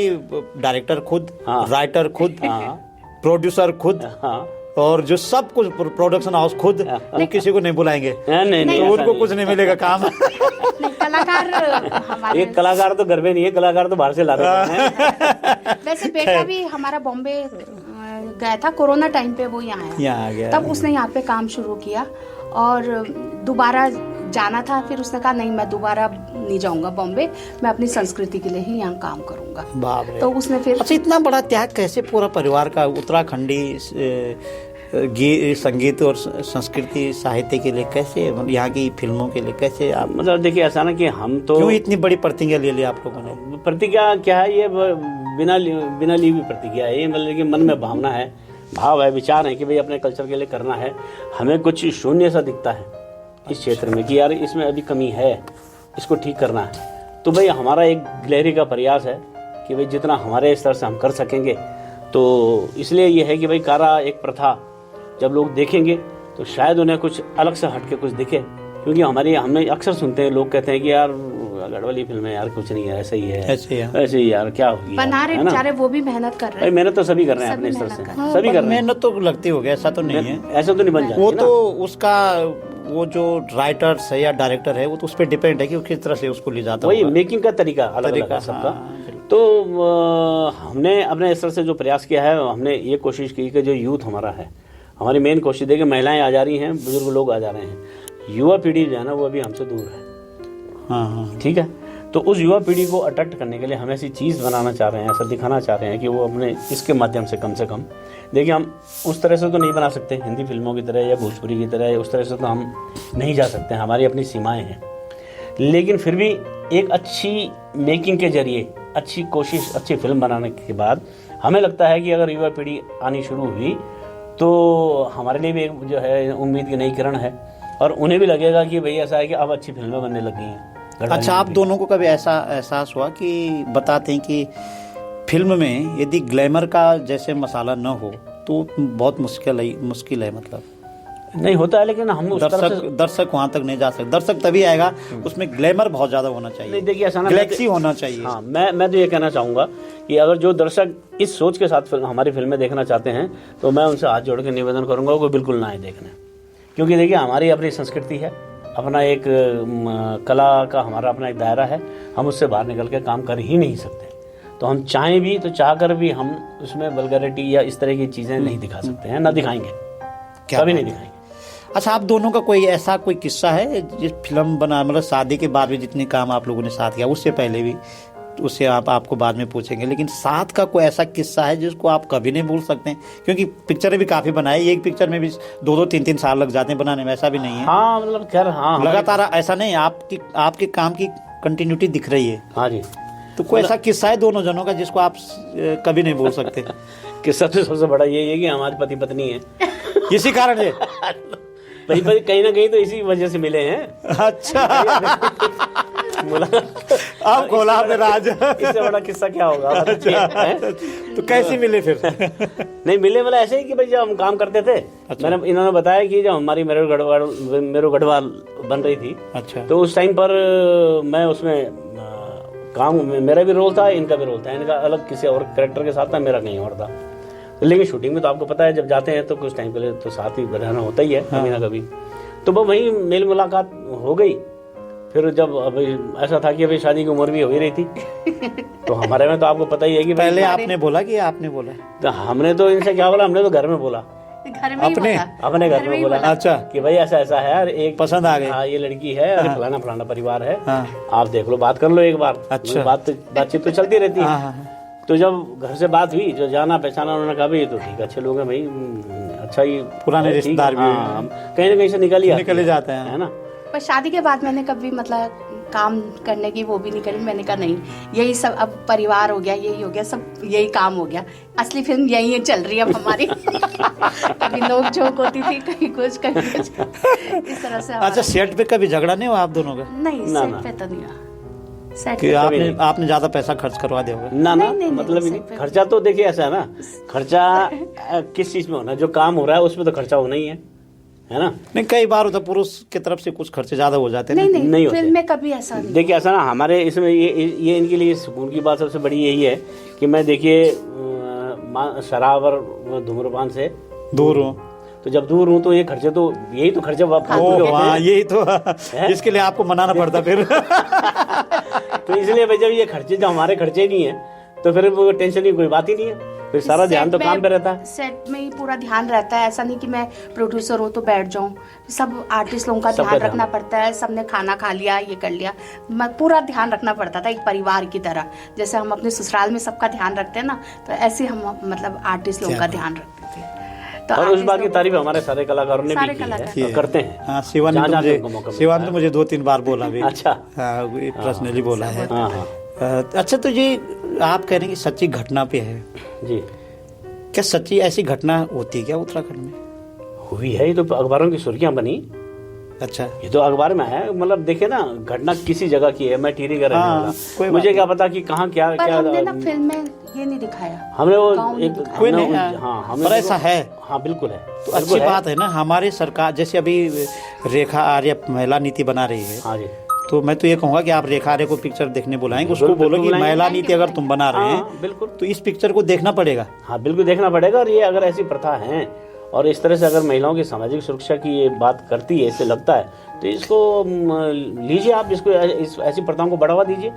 डायरेक्टर खुद, राइटर खुद, प्रोड्यूसर खुद, और जो सब कुछ प्रोडक्शन हाउस खुद, वो किसी को नहीं बुलाएंगे। नहीं, तो उनको कुछ नहीं मिलेगा काम। कलाकार एक कलाकार तो घर में नहीं है, कलाकार तो बाहर से लाते हैं। वैसे बेटा भी हमारा बॉम्बे गया था कोरोना टाइम पे, वो यहाँ आ गया। तब उसने यहाँ पे काम शुरू किया और दोबारा जाना था। फिर उसने कहा नहीं, मैं दोबारा नहीं जाऊंगा बॉम्बे, मैं अपनी संस्कृति के लिए ही यहाँ काम करूंगा। बाप रे। तो उसने फिर अच्छा, इतना बड़ा त्याग कैसे पूरा परिवार का उत्तराखंडी संगीत और संस्कृति साहित्य के लिए कैसे, यहाँ की फिल्मों के लिए कैसे आप, मतलब देखिए ऐसा ना कि हम तो क्यों इतनी बड़ी प्रतिज्ञा ले ली आप लोगों ने? प्रतिज्ञा क्या है, ये बिना ली हुई प्रतिज्ञा है ये, मतलब कि मन में भावना है, भाव है, विचार है कि भाई अपने कल्चर के लिए करना है। हमें कुछ शून्य सा दिखता है इस क्षेत्र में कि यार इसमें अभी कमी है, इसको ठीक करना है। तो भाई हमारा एक गिलहरी का प्रयास है कि भाई जितना हमारे स्तर से हम कर सकेंगे। तो इसलिए ये है कि भाई कारा एक प्रथा जब लोग देखेंगे तो शायद उन्हें कुछ अलग से हट के कुछ दिखे, क्योंकि हमने अक्सर सुनते हैं, लोग कहते हैं कि यार गढ़वाली फिल्म है यार, कुछ नहीं है, ऐसा ही है, ऐसे ही यार क्या होगी, बना रहे बेचारे, वो भी मेहनत कर रहे हैं। मेहनत तो सभी कर रहे हैं अपने स्तर से, सभी कर रहे हैं। मेहनत तो लगती होगी, ऐसा तो नहीं है, ऐसा तो नहीं बन जाती वो तो उसका वो जो राइटर्स है या डायरेक्टर है वो तो उस पर डिपेंड है कि वो किस तरह से उसको ले जाता है। वही मेकिंग का तरीका अलग है सबका। तो हमने अपने स्तर से जो प्रयास किया है, हमने ये कोशिश की कि जो यूथ हमारा है, हमारी मेन कोशिश है कि महिलाएं आ जा रही हैं, बुजुर्ग लोग आ जा रहे हैं, युवा पीढ़ी जो है ना वो अभी हमसे दूर है। हाँ। ठीक है। तो उस युवा पीढ़ी को अट्रैक्ट करने के लिए हम ऐसी चीज़ बनाना चाह रहे हैं, ऐसा दिखाना चाह रहे हैं कि वो अपने इसके माध्यम से कम देखिए, हम उस तरह से तो नहीं बना सकते हिंदी फिल्मों की तरह या भोजपुरी की तरह, उस तरह से तो हम नहीं जा सकते, हमारी अपनी सीमाएं हैं। लेकिन फिर भी एक अच्छी मेकिंग के जरिए, अच्छी कोशिश, अच्छी फिल्म बनाने के बाद हमें लगता है कि अगर युवा पीढ़ी आनी शुरू हुई तो हमारे लिए भी एक जो है उम्मीद की नई किरण है, और उन्हें भी लगेगा कि भाई ऐसा है कि अब अच्छी फिल्में बनने लग गई हैं। अच्छा, आप दोनों को कभी ऐसा एहसास हुआ कि बताते हैं कि फिल्म में यदि ग्लैमर का जैसे मसाला न हो तो बहुत मुश्किल है, मतलब नहीं होता है, लेकिन हम उस तरफ से दर्शक वहां तक नहीं जा सकते। दर्शक तभी आएगा, उसमें ग्लैमर बहुत ज्यादा होना चाहिए। नहीं देखिए ऐसा ना, गैलेक्सी होना चाहिए। हाँ, मैं तो ये कहना चाहूंगा कि अगर जो दर्शक इस सोच के साथ हमारी फिल्में देखना चाहते हैं तो मैं उनसे हाथ जोड़ के निवेदन करूंगा वो बिल्कुल ना आए देखने, क्योंकि देखिए हमारी अपनी संस्कृति है, अपना एक कला का हमारा अपना एक दायरा है, हम उससे बाहर निकल के काम कर ही नहीं सकते। तो हम चाहें भी तो चाह कर भी हम उसमें वल्गैरिटी या इस तरह की चीजें नहीं दिखा सकते हैं, ना दिखाएंगे, कभी नहीं दिखाएंगे। अच्छा, आप दोनों का कोई ऐसा कोई किस्सा है जिस फिल्म बना, मतलब शादी के बाद भी जितने काम आप लोगों ने साथ किया, उससे पहले भी, उससे आपको बाद में पूछेंगे, लेकिन साथ का कोई ऐसा किस्सा है जिसको आप कभी नहीं भूल सकते हैं? क्योंकि पिक्चरें भी काफी बनाई, एक पिक्चर में भी 2-3 साल लग जाते हैं बनाने में, ऐसा भी नहीं है? हाँ, मतलब खैर हाँ, लगातार ऐसा नहीं, आपके काम की कंटिन्यूटी दिख रही है। हाँ जी। तो कोई ऐसा किस्सा है दोनों जनों का जिसको आप कभी नहीं भूल सकते? किस्सा तो सबसे बड़ा ये है कि हमारी पति पत्नी है, इसी कारण है। भाई कहीं ना कहीं तो इसी वजह से मिले हैं। अच्छा बोला अब खोला आपने राज। इससे बड़ा किस्सा क्या होगा? हैं? तो कैसे मिले फिर? नहीं मिले मतलब ऐसे ही कि भाई जब हम काम करते थे, मैंने इन्होंने बताया कि जब हमारी मेरू गढ़वाल बन रही थी, अच्छा, तो उस टाइम पर मैं उसमें काम, मेरा भी रोल था, इनका भी रोल था, इनका अलग किसी और कैरेक्टर के साथ था, मेरा कहीं और था। लेकिन शूटिंग में तो आपको पता है जब जाते हैं तो कुछ टाइम के लिए तो साथ ही रहना होता ही है कभी ना कभी। तो वो वहीं मेल मुलाकात हो गई। फिर जब अभी ऐसा था कि अभी शादी की उम्र भी हो ही रही थी, तो हमारे में तो आपको पता ही है कि पहले आपने बोला कि आपने बोला? तो हमने तो इनसे क्या बोला, हमने तो घर में बोला, घर में अपने अपने घर में बोला। अच्छा, कि भाई ऐसा ऐसा है, और एक पसंद आ गई, हाँ ये लड़की है, और फलाना फलाना परिवार है, हाँ, आप देख लो, बात कर लो एक बार। अच्छा, बातचीत तो चलती रहती है। हाँ, तो जब घर से बात हुई, जो जाना पहचाना, उन्होंने कहा भाई ये तो ठीक, अच्छे लोग हैं भाई, अच्छा ही पुराने रिश्तेदार भी कहीं ना कहीं से निकल ही जाते हैं, है ना। पर शादी के बाद मैंने कभी मतलब काम करने की वो भी नहीं करी। मैंने कहा नहीं, यही सब अब परिवार हो गया, यही हो गया, सब यही काम हो गया, असली फिल्म यही चल रही है अब हमारी। कभी नोक झोंक होती थी, कहीं कुछ इस तरह से। अच्छा, सेट पे कभी झगड़ा नहीं हुआ आप दोनों का? नहीं, सेट पे तो नहीं हुआ। सेट कि आपने ज्यादा पैसा खर्च करवा दिया होगा? ना मतलब खर्चा तो देखिए ऐसा है ना, खर्चा किस चीज में होना, जो काम हो रहा है उसमें तो खर्चा होना ही है ना। नहीं, कई बार होता पुरुष की तरफ से कुछ खर्चे ज्यादा हो जाते हैं। नहीं होते। फिल्म में कभी ऐसा नहीं। देखिए ऐसा ना, हमारे इसमें ये इनके लिए सुकून की बात सबसे बड़ी यही है कि मैं देखिए शराब और धूम्रपान से दूर हूँ। तो जब दूर हूँ तो ये खर्चे तो यही तो खर्चे यही तो इसके लिए आपको मनाना पड़ता फिर। तो इसलिए भाई जब ये खर्चे, जब हमारे खर्चे नहीं है तो फिर वो टेंशन की कोई बात ही नहीं है, फिर सारा ध्यान तो काम पे रहता है। सेट में ही पूरा ध्यान रहता है, ऐसा नहीं कि मैं प्रोड्यूसर हूँ तो बैठ जाऊँ। सब आर्टिस्ट लोगों का ध्यान रखना पड़ता है। सबने खाना खा लिया, ये कर लिया, पूरा ध्यान रखना पड़ता था एक परिवार की तरह। जैसे हम अपने ससुराल में सबका ध्यान रखते हैं ना, तो ऐसे हम मतलब आर्टिस्ट लोगों का ध्यान रखते थे। तो और उस बात की तारीफ हमारे सारे कलाकारों ने भी की है, करते हैं। हाँ, शिवान तो मुझे 2-3 बार बोला भी। अच्छा, पर्सनली बोला है। अच्छा, तो ये आप कह रहे हैं कि सच्ची घटना पे है जी, क्या सच्ची ऐसी घटना होती है क्या उत्तराखंड में? हुई है, ये तो अखबारों की सुर्खियां बनी। अच्छा, ये तो अखबार में है, मतलब देखिए ना, घटना किसी जगह की है, मैं टीरी कर रहा हूँ, मुझे क्या पता कि कहाँ क्या क्या। हमने ना फिल्म में ये नहीं दिखाया, हमने वो एक कोई नहीं, हाँ पर ऐसा है। हाँ बिल्कुल है, तो अच्छी बात है ना। हमारी सरकार जैसे अभी रेखा आर्य महिला नीति बना रही है, हाँ जी, तो मैं तो ये कहूंगा कि आप रेखा आर्य को पिक्चर देखने बुलाएंगे, उसको बोलो कि महिला नीति अगर तुम बना रहे हैं बिल्कुल, तो इस पिक्चर को देखना पड़ेगा। हाँ बिल्कुल देखना पड़ेगा। और ये अगर ऐसी प्रथा है और इस तरह से अगर महिलाओं की सामाजिक सुरक्षा की ये बात करती है, इससे लगता है, तो इसको लीजिए आप, इसको ऐसी प्रथाओं को बढ़ावा दीजिए।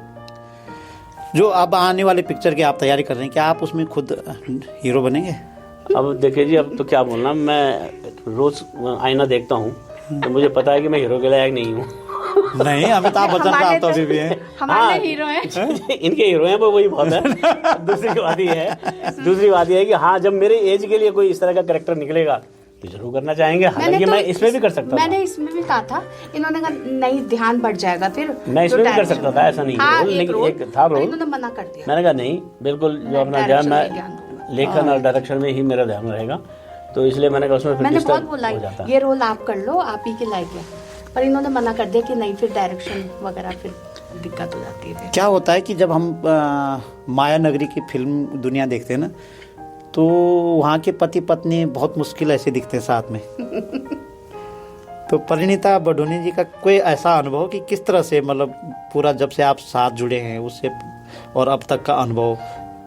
जो अब आने वाले पिक्चर की आप तैयारी कर रहे हैं, क्या आप उसमें खुद हीरो बनेंगे? अब देखिए जी, अब तो क्या बोलना, मैं रोज आईना देखता हूँ तो मुझे पता है कि मैं हीरो के लायक नहीं हूँ। नहीं, अमिताभ बच्चन का तो अभी भी है, हमारे हीरो हैं। इनके हीरो हैं वो, वही बहुत है। दूसरी बात ये है कि हाँ, जब मेरे एज के लिए कोई इस तरह का कैरेक्टर निकलेगा तो जरूर करना चाहेंगे। हालांकि मैं इसमें भी कर सकता था, मैंने इसमें भी कहा था, इन्होंने कहा नहीं ध्यान बढ़ जाएगा, फिर मैं इसमें भी कर सकता था, ऐसा नहीं है। लेकिन एक था रोल, इन्होंने मना कर दिया। मैंने कहा नहीं, बिल्कुल जो अपना ध्यान, मैं लेखन और डायरेक्शन में ही मेरा ध्यान रहेगा, तो इसलिए मैंने कहा उसमें फिर मैंने बहुत बोला ये रोल आप कर लो, आप ही के लायक है, पर इन्होंने मना कर दिया कि नहीं, फिर डायरेक्शन वगैरह फिर दिक्कत हो जाती है। क्या होता है कि जब हम माया नगरी की फिल्म दुनिया देखते हैं ना, तो वहाँ के पति पत्नी बहुत मुश्किल ऐसे दिखते हैं साथ में। तो परिणीता बडोनी जी का कोई ऐसा अनुभव कि किस तरह से, मतलब पूरा जब से आप साथ जुड़े हैं उससे और अब तक का अनुभव,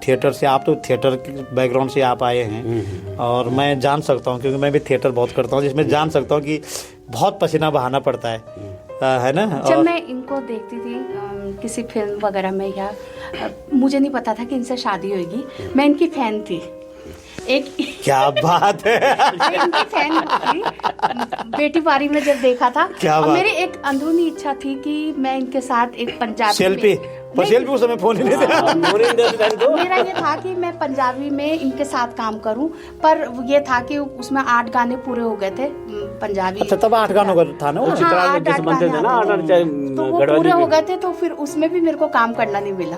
थिएटर से, आप तो थिएटर बैकग्राउंड से आप आए हैं, और मैं जान सकता हूँ क्योंकि मैं भी थिएटर बहुत करता हूँ, जिसमें जान सकता हूँ कि बहुत पसीना बहाना पड़ता है ना। जब मैं इनको देखती थी किसी फिल्म वगैरह में, या मुझे नहीं पता था कि इनसे शादी होगी, मैं इनकी फैन थी। क्या बात है। इनकी फैन थी, बेटी पारी में जब देखा था, और मेरी एक अंदरूनी इच्छा थी कि मैं इनके साथ एक पंजाबी सेल्फी उस समय फोन नहीं था। मेरा ये था कि मैं पंजाबी में इनके साथ काम करूं, पर ये था कि उसमें 8 गाने पूरे हो गए थे पंजाबी। अच्छा, तब 8 गानों का था ना वो, तो वो पूरे हो गए थे, तो फिर उसमें भी मेरे को काम करना नहीं मिला।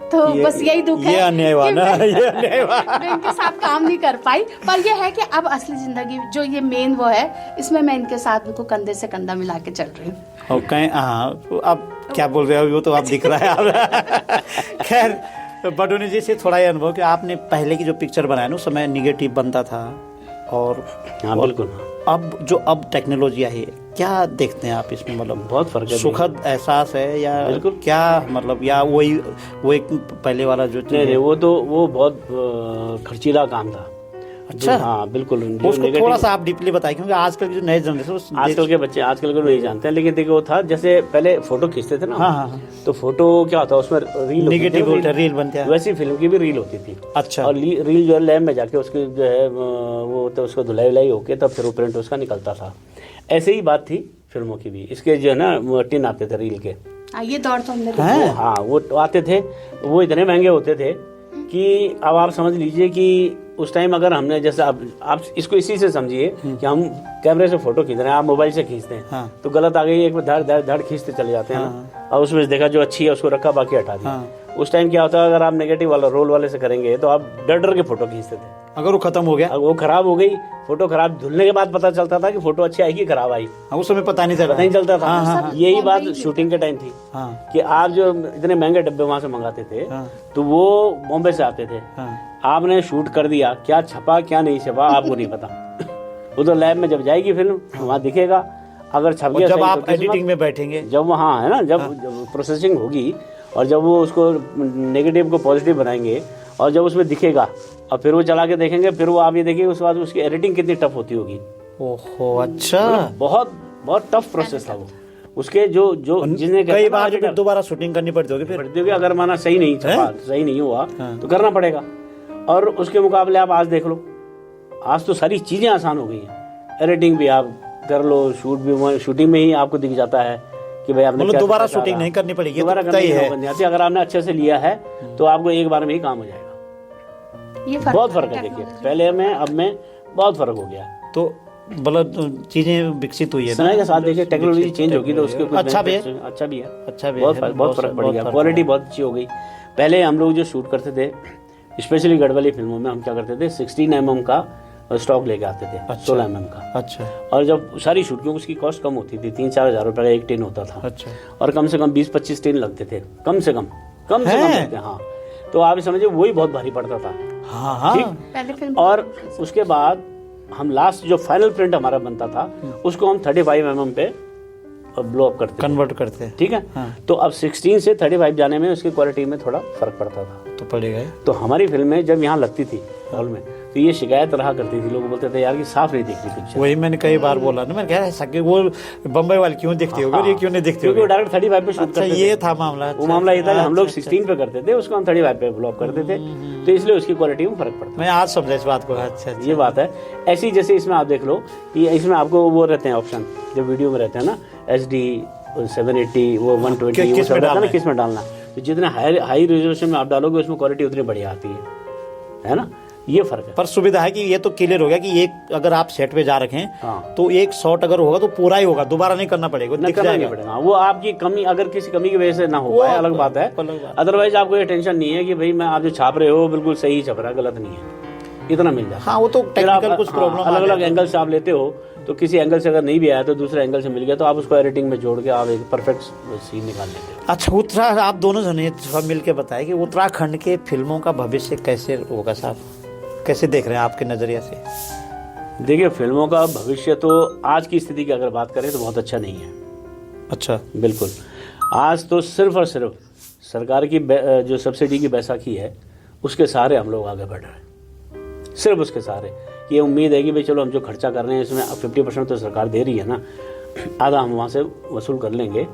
तो बस यही दुख है, ये अन्याय हुआ ना, ये अन्याय हुआ। मैं इनके साथ काम नहीं कर पाई, पर ये है कि अब असली जिंदगी जो ये मेन वो है, इसमें मैं इनके साथ बिल्कुल कंधे से कंधा मिला के चल रही हूँ। और कहीं हाँ, अब क्या बोल रहे हो वो तो आप दिख रहा है। खैर, बडोनी जी से थोड़ा ये अनुभव कि आपने पहले की जो पिक्चर बनाया ना उस समय निगेटिव बनता था, और हाँ बिल्कुल। अब टेक्नोलॉजी आई है, क्या देखते हैं आप इसमें? मतलब बहुत फर्क है, सुखद एहसास है या बिल्कुल क्या, मतलब या वो एक पहले वाला जो नहीं, वो बहुत खर्चीला काम था। अच्छा, हाँ बिल्कुल। उसको थोड़ा सा आप डीपली बताएं, क्योंकि आजकल की जो नए जनरेशन, आजकल के बच्चे आजकल को नहीं जानते हैं, लेकिन देखो वो था जैसे पहले फोटो खींचते थे ना। हाँ। तो फोटो क्या होता है उसमें रील निगेटिव रील बनते हैं, वैसी फिल्म की भी रील होती थी। अच्छा। और रील जो है लैब में जाके उसकी जो है वो तो उसको धुलाई होके तब फिर वो प्रिंट उसका निकलता था। ऐसे ही बात थी फिल्मों की भी। इसके जो है ना टिन आते थे रील के, ये दौर तो हमने हाँ वो आते थे, वो इतने महंगे होते थे कि अब आप समझ लीजिए कि उस टाइम अगर हमने जैसे आप इसको इसी से समझिए कि हम कैमरे से फोटो खींच रहे हैं, आप मोबाइल से खींचते हैं। हाँ। तो गलत आ गई, एक बार धड़ खींचते चले जाते हैं ना, और उसमें देखा जो अच्छी है उसको रखा, बाकी हटा दिया। हाँ। उस टाइम क्या होता है, अगर आप नेगेटिव वाला रोल वाले से करेंगे तो आप डर के फोटो खींचते थे। अगर वो खत्म हो गया, अब वो खराब हो गई फोटो, खराब धुलने के बाद पता चलता था कि फोटो अच्छी आएगी खराब आई, उस समय पता नहीं चलता था। यही बात शूटिंग के टाइम थी कि आप जो इतने महंगे डब्बे वहां से मंगाते थे तो वो बॉम्बे से आते थे। आपने शूट कर दिया, क्या छपा क्या नहीं छपा आपको नहीं पता। वो तो लैब में जब जाएगी फिल्म वहां दिखेगा, अगर छप गया जब आप एडिटिंग में बैठेंगे, जब वहाँ है ना, जब प्रोसेसिंग होगी और जब वो उसको नेगेटिव को पॉजिटिव बनाएंगे और जब उसमें दिखेगा और फिर वो चला के देखेंगे, फिर वो आप ये देखिए उसके बाद उसकी एडिटिंग कितनी टफ होती होगी। ओहो, अच्छा, बहुत बहुत टफ प्रोसेस था वो। उसके जो जिन्हें कई बार दोबारा शूटिंग करनी पड़ती होगी, फिर अगर माना सही नहीं छपा, सही नहीं हुआ तो करना पड़ेगा। और उसके मुकाबले आप आज देख लो, आज तो सारी चीजें आसान हो गई हैं। एडिटिंग भी आप कर लो, शूटिंग में ही आपको दिख जाता है कि भाई आपने मतलब दोबारा शूटिंग नहीं करनी पड़ेगी, दोबारा करनी है। अगर आपने अच्छे से लिया है तो आपको एक बार में ही काम हो जाएगा। ये बहुत फर्क है, देखिए पहले में अब में बहुत फर्क हो गया। तो मतलब चीजें विकसित हुई है समय के साथ, देखिए टेक्नोलॉजी चेंज होगी तो उसके अच्छा भी है, बहुत फर्क पड़ गया। क्वालिटी बहुत अच्छी हो गई। पहले हम लोग जो शूट करते थे, स्पेशली गढ़ वाली फिल्मों में, हम क्या करते थे 16 mm का स्टॉक लेके आते थे। अच्छा। 16 mm का। अच्छा। और जब सारी शूट, क्योंकि उसकी कॉस्ट कम होती थी, 3-4 हज़ार रुपए का एक टिन होता था। अच्छा। और कम से कम 20-25 टिन लगते थे, कम से कम लगते। हाँ, तो आप समझिए वही बहुत भारी पड़ता था। हाँ। ठीक। और उसके बाद हम लास्ट जो फाइनल प्रिंट हमारा बनता था उसको हम 35 mm पे ब्लो अप करते, कन्वर्ट करते हैं। ठीक है। हाँ। तो अब 16 से 35 जाने में उसकी क्वालिटी में थोड़ा फर्क पड़ता था। तो पड़ेगा। तो हमारी फिल्में जब यहाँ लगती थी हॉल में तो ये शिकायत रहा करती थी, लोग बोलते थे यार कि साफ नहीं दिख रही पिक्चर। वही मैंने कई बार बोला ना, मैंने कहा सके वो बम्बई वाले क्यों देखते हो, ये क्यों नहीं देखते हो, क्योंकि डायरेक्ट 35 पे शूट करते थे। ये था मामला। वो मामला ये था कि हम लोग 16 पे करते थे, उसको हम 35 पे ब्लॉक करते थे, तो इसलिए उसकी क्वालिटी में फर्क पड़ता है। मैं आज समझा इस बात को। अच्छा, ये बात है। ऐसी जैसे इसमें आप देख लो कि इसमें आपको वो रहते हैं ऑप्शन, जो वीडियो में रहते हैं ना, HD 780 वो 120 किस में डालना। तो जितने हाई रेजोल्यूशन में आप डालोगे उसमें क्वालिटी उतनी बढ़िया आती है ना। ये फर्क है। पर सुविधा है कि ये तो क्लियर हो गया कि एक अगर आप सेट पे जा रखे हैं तो एक शॉट अगर होगा तो पूरा ही होगा, दोबारा नहीं करना पड़ेगा, पड़ेगा। वो आपकी कमी, अगर किसी कमी की वजह से ना हो पाए अलग बात है, अदरवाइज आपको ये टेंशन नहीं है कि भाई मैं आप जो छाप रहे हो बिल्कुल सही छप रहा है, गलत नहीं है, इतना मिल जाता है। हाँ, वो तो टेक्निकल कुछ प्रॉब्लम, अलग अलग एंगल से आप लेते हो तो किसी एंगल से अगर नहीं भी आया तो दूसरे एंगल से मिल गया तो आप उसको एडिटिंग में जोड़ के आप एक परफेक्ट सीन निकाल लेते हो। अच्छा, आप दोनों जने सब मिलकर बताएं कि उत्तराखंड के फिल्मों का भविष्य कैसे होगा साहब, कैसे देख रहे हैं आपके नजरिया से? देखिए, फिल्मों का भविष्य तो आज की स्थिति की अगर बात करें तो बहुत अच्छा नहीं है। अच्छा, बिल्कुल। आज तो सिर्फ और सिर्फ सरकार की जो सब्सिडी की बैसाखी है उसके सहारे हम लोग आगे बढ़ रहे हैं, सिर्फ उसके सहारे। ये उम्मीद है कि भाई चलो हम जो खर्चा कर रहे हैं इसमें 50% तो सरकार दे रही है ना, आधा हम वहाँ से वसूल कर लेंगे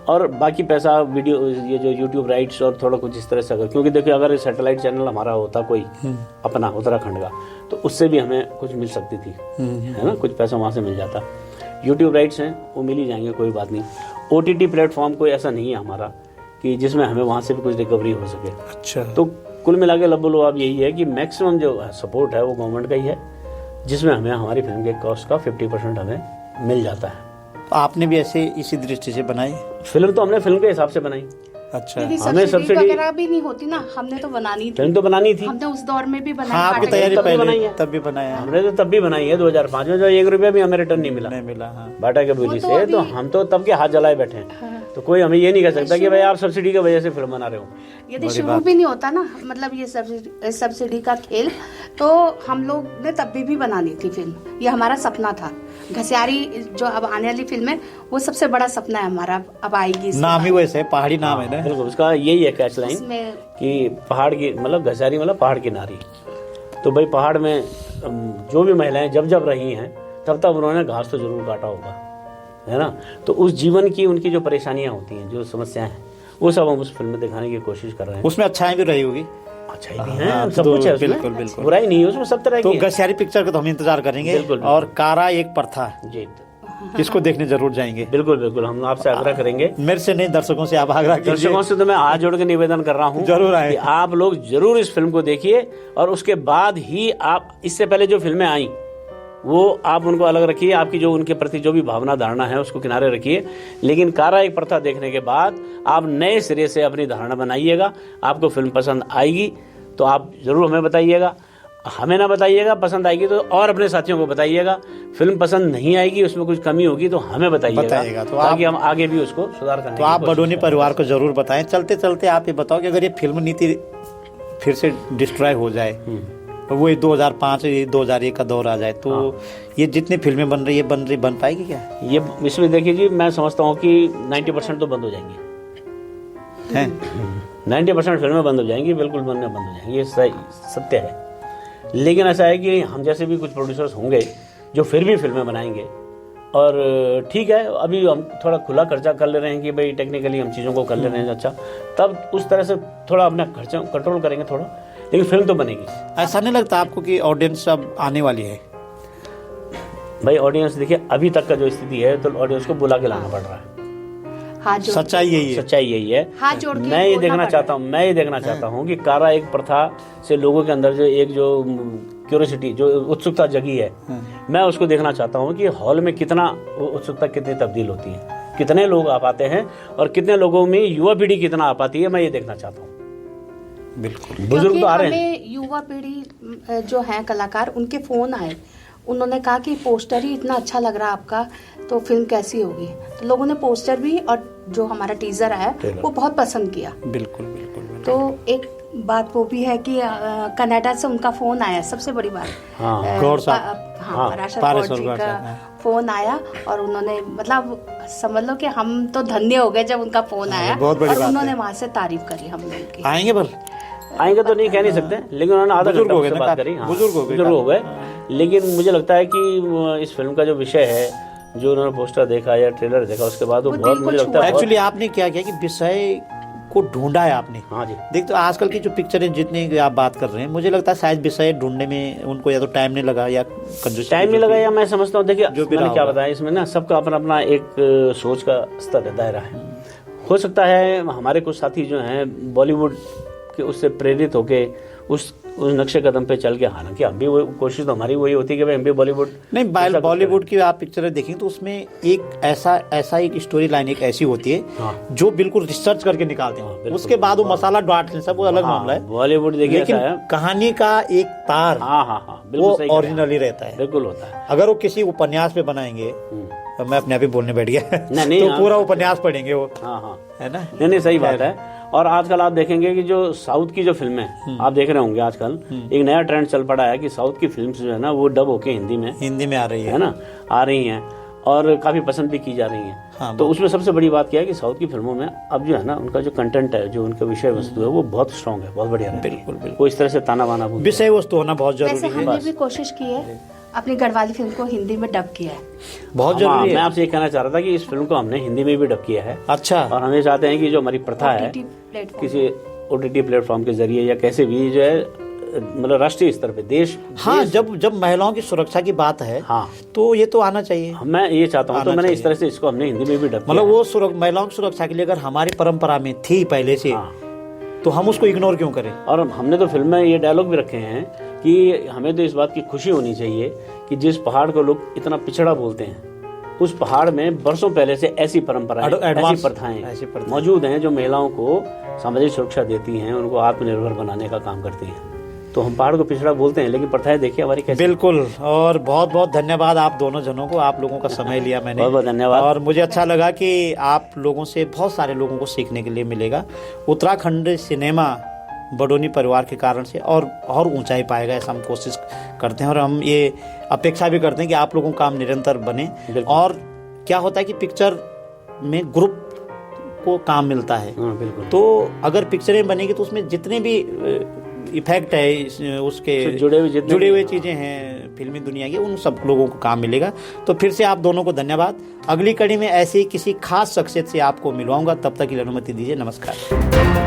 और बाकी पैसा वीडियो, ये जो यूट्यूब राइट्स और थोड़ा कुछ इस तरह से, अगर क्योंकि देखिए अगर सैटेलाइट चैनल हमारा होता कोई अपना उत्तराखंड का तो उससे भी हमें कुछ मिल सकती थी, है ना, कुछ पैसा वहाँ से मिल जाता। यूट्यूब राइट्स हैं वो मिल ही जाएंगे, कोई बात नहीं। OTT प्लेटफॉर्म कोई ऐसा नहीं है हमारा कि जिसमें हमें वहाँ से भी कुछ रिकवरी हो सके। अच्छा, तो कुल मिला के बोलो आप यही है कि मैक्सिमम जो सपोर्ट है वो गवर्नमेंट का ही है, जिसमें हमें हमारी फिल्म के कॉस्ट का 50% हमें मिल जाता है। तो आपने भी ऐसे इसी दृष्टि से बनाई फिल्म? तो हमने फिल्म के हिसाब से बनाई, अच्छा, क्योंकि हमें सब्सिडी सब्सिडी वगैरह भी नहीं होती ना, हमने तो बनानी थी, फिल्म तो बनानी थी। हमने उस दौर में भी बनाई। हाँ, आपकी पार्टी तैयारी तब भी पहले बनाई है। तब भी बनाया है। हमने तो तब भी बनाई है 2005 में, जो 1 रुपया भी हमें रिटर्न नहीं मिला, नहीं मिला। हाँ, बाटा के बोली वो तो से। तो अभी- हम तो तब के हाथ जलाए बैठे हैं। तो कोई हमें ये नहीं कह सकता कि भाई आप सब्सिडी की वजह से फिल्म बना रहे हो। यदि शुरू भी नहीं होता ना, मतलब ये सब्सिडी का खेल, तो हम लोग ने तब भी बनानी थी फिल्म। ये हमारा सपना था। घसियारी जो अब आने वाली फिल्म है, वो सबसे बड़ा सपना है हमारा, अब आएगी। नाम ही वैसे है, पहाड़ी नाम है ना। बिल्कुल, उसका यही है कैच लाइन इसमें कि पहाड़ की, मतलब घसियारी मतलब पहाड़ की नारी। तो भाई पहाड़ में जो भी महिलाएं जब जब रही हैं, तब तब उन्होंने घास तो जरूर काटा होगा, है ना। तो उस जीवन की उनकी जो परेशानियां होती हैं, जो समस्याएं हैं, वो सब हम उस फिल्म में दिखाने की कोशिश कर रहे हैं। उसमें अच्छाई भी रही होगी। अच्छाई भी है, हाँ, सब तो कुछ है उसमें, बिल्कुल, बिल्कुल। बुराई नहीं है उसमें, सब तरह तो की है। घसियारी पिक्चर का तो हम इंतजार करेंगे। बिल्कुल, बिल्कुल। और कारा एक प्रथा, जी, इसको देखने जरूर जाएंगे। बिल्कुल बिल्कुल, हम आपसे आग्रह करेंगे। मेरे से नहीं, दर्शकों से आप आग्रह कीजिए। दर्शकों से तो मैं हाथ जोड़ के निवेदन कर रहा हूँ, जरूर आए। कि आप लोग जरूर इस फिल्म को देखिए, और उसके बाद ही आप, इससे पहले जो फिल्में आई वो आप उनको अलग रखिए, आपकी जो उनके प्रति जो भी भावना धारणा है उसको किनारे रखिए, लेकिन कारा एक प्रथा देखने के बाद आप नए सिरे से अपनी धारणा बनाइएगा। आपको फिल्म पसंद आएगी तो आप जरूर हमें बताइएगा, हमें ना बताइएगा, पसंद आएगी तो और अपने साथियों को बताइएगा। फिल्म पसंद नहीं आएगी, उसमें कुछ कमी होगी तो हमें बताइएगा, तो ताकि हम आगे भी उसको सुधार करने तो आप बडोनी परिवार को जरूर बताएं। चलते चलते आप ये बताओ कि अगर ये फिल्म नीति फिर से डिस्ट्रॉय हो जाए, तो वो 2005 2001 का दौर आ जाए, तो ये जितनी फिल्में बन रही है बन पाएगी क्या? ये इसमें देखिए जी, मैं समझता हूँ कि 90% तो बंद हो जाएंगी हैं? 90% फिल्में बंद हो जाएंगी, बिल्कुल बनने बंद हो जाएंगी, ये सही सत्य है। लेकिन ऐसा है कि हम जैसे भी कुछ प्रोड्यूसर्स होंगे जो फिर भी फिल्में बनाएंगे, और ठीक है अभी हम थोड़ा खुला खर्चा कर ले रहे हैं कि भाई टेक्निकली हम चीज़ों को कर ले रहे हैं अच्छा, तब उस तरह से थोड़ा अपना खर्चा कंट्रोल करेंगे थोड़ा, लेकिन फिल्म तो बनेगी। ऐसा नहीं लगता आपको कि ऑडियंस अब आने वाली है? भाई ऑडियंस देखिए, अभी तक का जो स्थिति है तो ऑडियंस को बुला के लाना पड़ रहा है। हाथ जोड़ सच्चाई यही है। सच्चाई यही है। हाथ जोड़ के मैं ये बोलना देखना पड़ा चाहता हूँ, मैं ये देखना चाहता हूँ कि कारा एक प्रथा से लोगों के अंदर जो एक जो क्यूरियोसिटी, जो उत्सुकता जगी है, मैं उसको देखना चाहता हूँ कि हॉल में कितना वो उत्सुकता कितनी तब्दील होती है, कितने लोग आ पाते हैं और कितने लोगों में युवा पीढ़ी कितना आ पाती है, मैं ये देखना चाहता हूँ। बिल्कुल। बुजुर्ग तो आ रहे हैं। हमें युवा पीढ़ी जो है कलाकार, उनके फोन आए, उन्होंने कहा कि पोस्टर ही इतना अच्छा लग रहा है आपका, तो फिल्म कैसी होगी। तो लोगों ने पोस्टर भी और जो हमारा टीजर है वो बहुत पसंद किया। बिल्कुल बिल्कुल। तो एक बात वो भी है कि कनाडा से उनका फोन आया, सबसे बड़ी बात। हाँ, गौर साहब, हाँ, राशन पारेश्वर गौर जी गौर का साहब, फोन आया, और उन्होंने मतलब समझ लो कि हम तो धन्य हो गए जब उनका फोन आया, बहुत बड़ी और बात उन्होंने है। वहां से तारीफ करी हम लोग की। आएंगे पर आएंगे तो नहीं कह नहीं सकते, लेकिन उन्होंने आधा बुजुर्ग घंटा हो गए मुझसे ना, बात करी। हाँ, बुजुर्ग हो गए। लेकिन मुझे लगता है कि इस फिल्म का जो विषय है, जो उन्होंने पोस्टर देखा या ट्रेलर देखा, उसके बाद वो वो बहुत, दिल को मुझे लगता है बहुत- एक्चुअली आपने क्या किया कि विषय को ढूंढा है आपने। हाँ जी, देख, तो आजकल की जो पिक्चरें जितनी आप बात कर रहे हैं, मुझे लगता है शायद विषय ढूंढने में उनको या तो टाइम नहीं लगा या कंजूसी टाइम नहीं लगा, या मैं समझता हूँ देखिए जो भी मैंने रहा क्या होगा। बताया, इसमें ना सबका अपना अपना एक सोच का स्तर है, दायरा है। हो सकता है हमारे कुछ साथी जो हैं बॉलीवुड के उससे प्रेरित होके उस नक्शे कदम पे चल के, हालांकि हम भी वो कोशिश तो हमारी वही होती है कि भाई हम भी बॉलीवुड नहीं, बॉलीवुड की आप पिक्चरें देखेंगे तो उसमें एक ऐसा एक स्टोरी लाइन एक ऐसी होती है हाँ। जो बिल्कुल रिसर्च करके निकालते हैं, उसके बाद वो मसाला डांट लें, सब वो अलग मामला है। बॉलीवुड देखिए लेकिन ऐसा है। कहानी का एक तार हाँ हाँ हाँ, बिल्कुल वो सही कह रहे हैं। ओरिजिनली रहता है। बिल्कुल होता है। अगर वो किसी उपन्यास पे बनाएंगे, तो मैं अपने आप ही बोलने बैठ गया, नहीं, तो हाँ। पूरा उपन्यास पढ़ेंगे वो, हाँ हाँ, है ना। नहीं सही बात है। और आजकल आप देखेंगे कि जो साउथ की जो फिल्में आप देख रहे होंगे आजकल, एक नया ट्रेंड चल पड़ा है कि साउथ की फिल्म्स जो है ना वो डब होके हिंदी में आ रही है ना, आ रही हैं और काफी पसंद भी की जा रही हैं। हाँ, तो उसमें सबसे बड़ी बात क्या है कि साउथ की फिल्मों में अब जो है ना उनका जो कंटेंट है, जो उनका विषय वस्तु है, वो बहुत स्ट्रांग है, बहुत बढ़िया है। बिल्कुल। वो इस तरह से ताना बाना विषय वस्तु होना बहुत वैसे जरूरी है। हमने भी कोशिश की है, अपनी गढ़वाली फिल्म को हिंदी में डब किया है। बहुत जरूरी मैं है। आपसे ये कहना चाह रहा था कि इस फिल्म को हमने हिंदी में भी डब किया है। अच्छा। और हम ये चाहते हैं कि जो हमारी प्रथा है, OTT प्लेटफॉर्म। किसी OTT प्लेटफॉर्म के जरिए या कैसे भी जो है, मतलब राष्ट्रीय स्तर पे देश, हाँ, जब महिलाओं की सुरक्षा की बात है, हाँ, तो ये तो आना चाहिए। मैं ये चाहता हूँ, तो आना मैंने इस चाहिए। तरह से इसको हमने हिंदी में भी डब मतलब किया वो महिलाओं की सुरक्षा के लिए अगर हमारी परंपरा में थी पहले से, हाँ। तो हम उसको इग्नोर क्यों करें? और हमने तो फिल्म में ये डायलॉग भी रखे हैं कि हमें तो इस बात की खुशी होनी चाहिए कि जिस पहाड़ को लोग इतना पिछड़ा बोलते हैं, उस पहाड़ में बरसों पहले से ऐसी परंपराएं, ऐसी प्रथाएं मौजूद हैं जो महिलाओं को सामाजिक सुरक्षा देती हैं, उनको आत्मनिर्भर बनाने का काम करती हैं। तो हम पहाड़ को पिछड़ा बोलते हैं, लेकिन प्रथाएं देखिए हमारी कैसी। बिल्कुल, और बहुत बहुत धन्यवाद आप दोनों जनों को, आप लोगों का समय लिया मैंने, बहुत बहुत धन्यवाद। और मुझे अच्छा लगा कि आप लोगों से बहुत सारे लोगों को सीखने के लिए मिलेगा। उत्तराखंड सिनेमा बडोनी परिवार के कारण से और ऊंचाई पाएगा, ऐसा हम कोशिश करते हैं, और हम ये अपेक्षा भी करते हैं कि आप लोगों का काम निरंतर बने। और क्या होता है कि पिक्चर में ग्रुप को काम मिलता है, तो अगर पिक्चरें बनेगी तो उसमें जितने भी इफेक्ट है उसके जुड़े हुए चीजें हैं फिल्मी दुनिया की, उन सब लोगों को काम मिलेगा। तो फिर से आप दोनों को धन्यवाद। अगली कड़ी में ऐसे ही किसी खास शख्सियत से आपको मिलवाऊंगा, तब तक की अनुमति दीजिए। नमस्कार।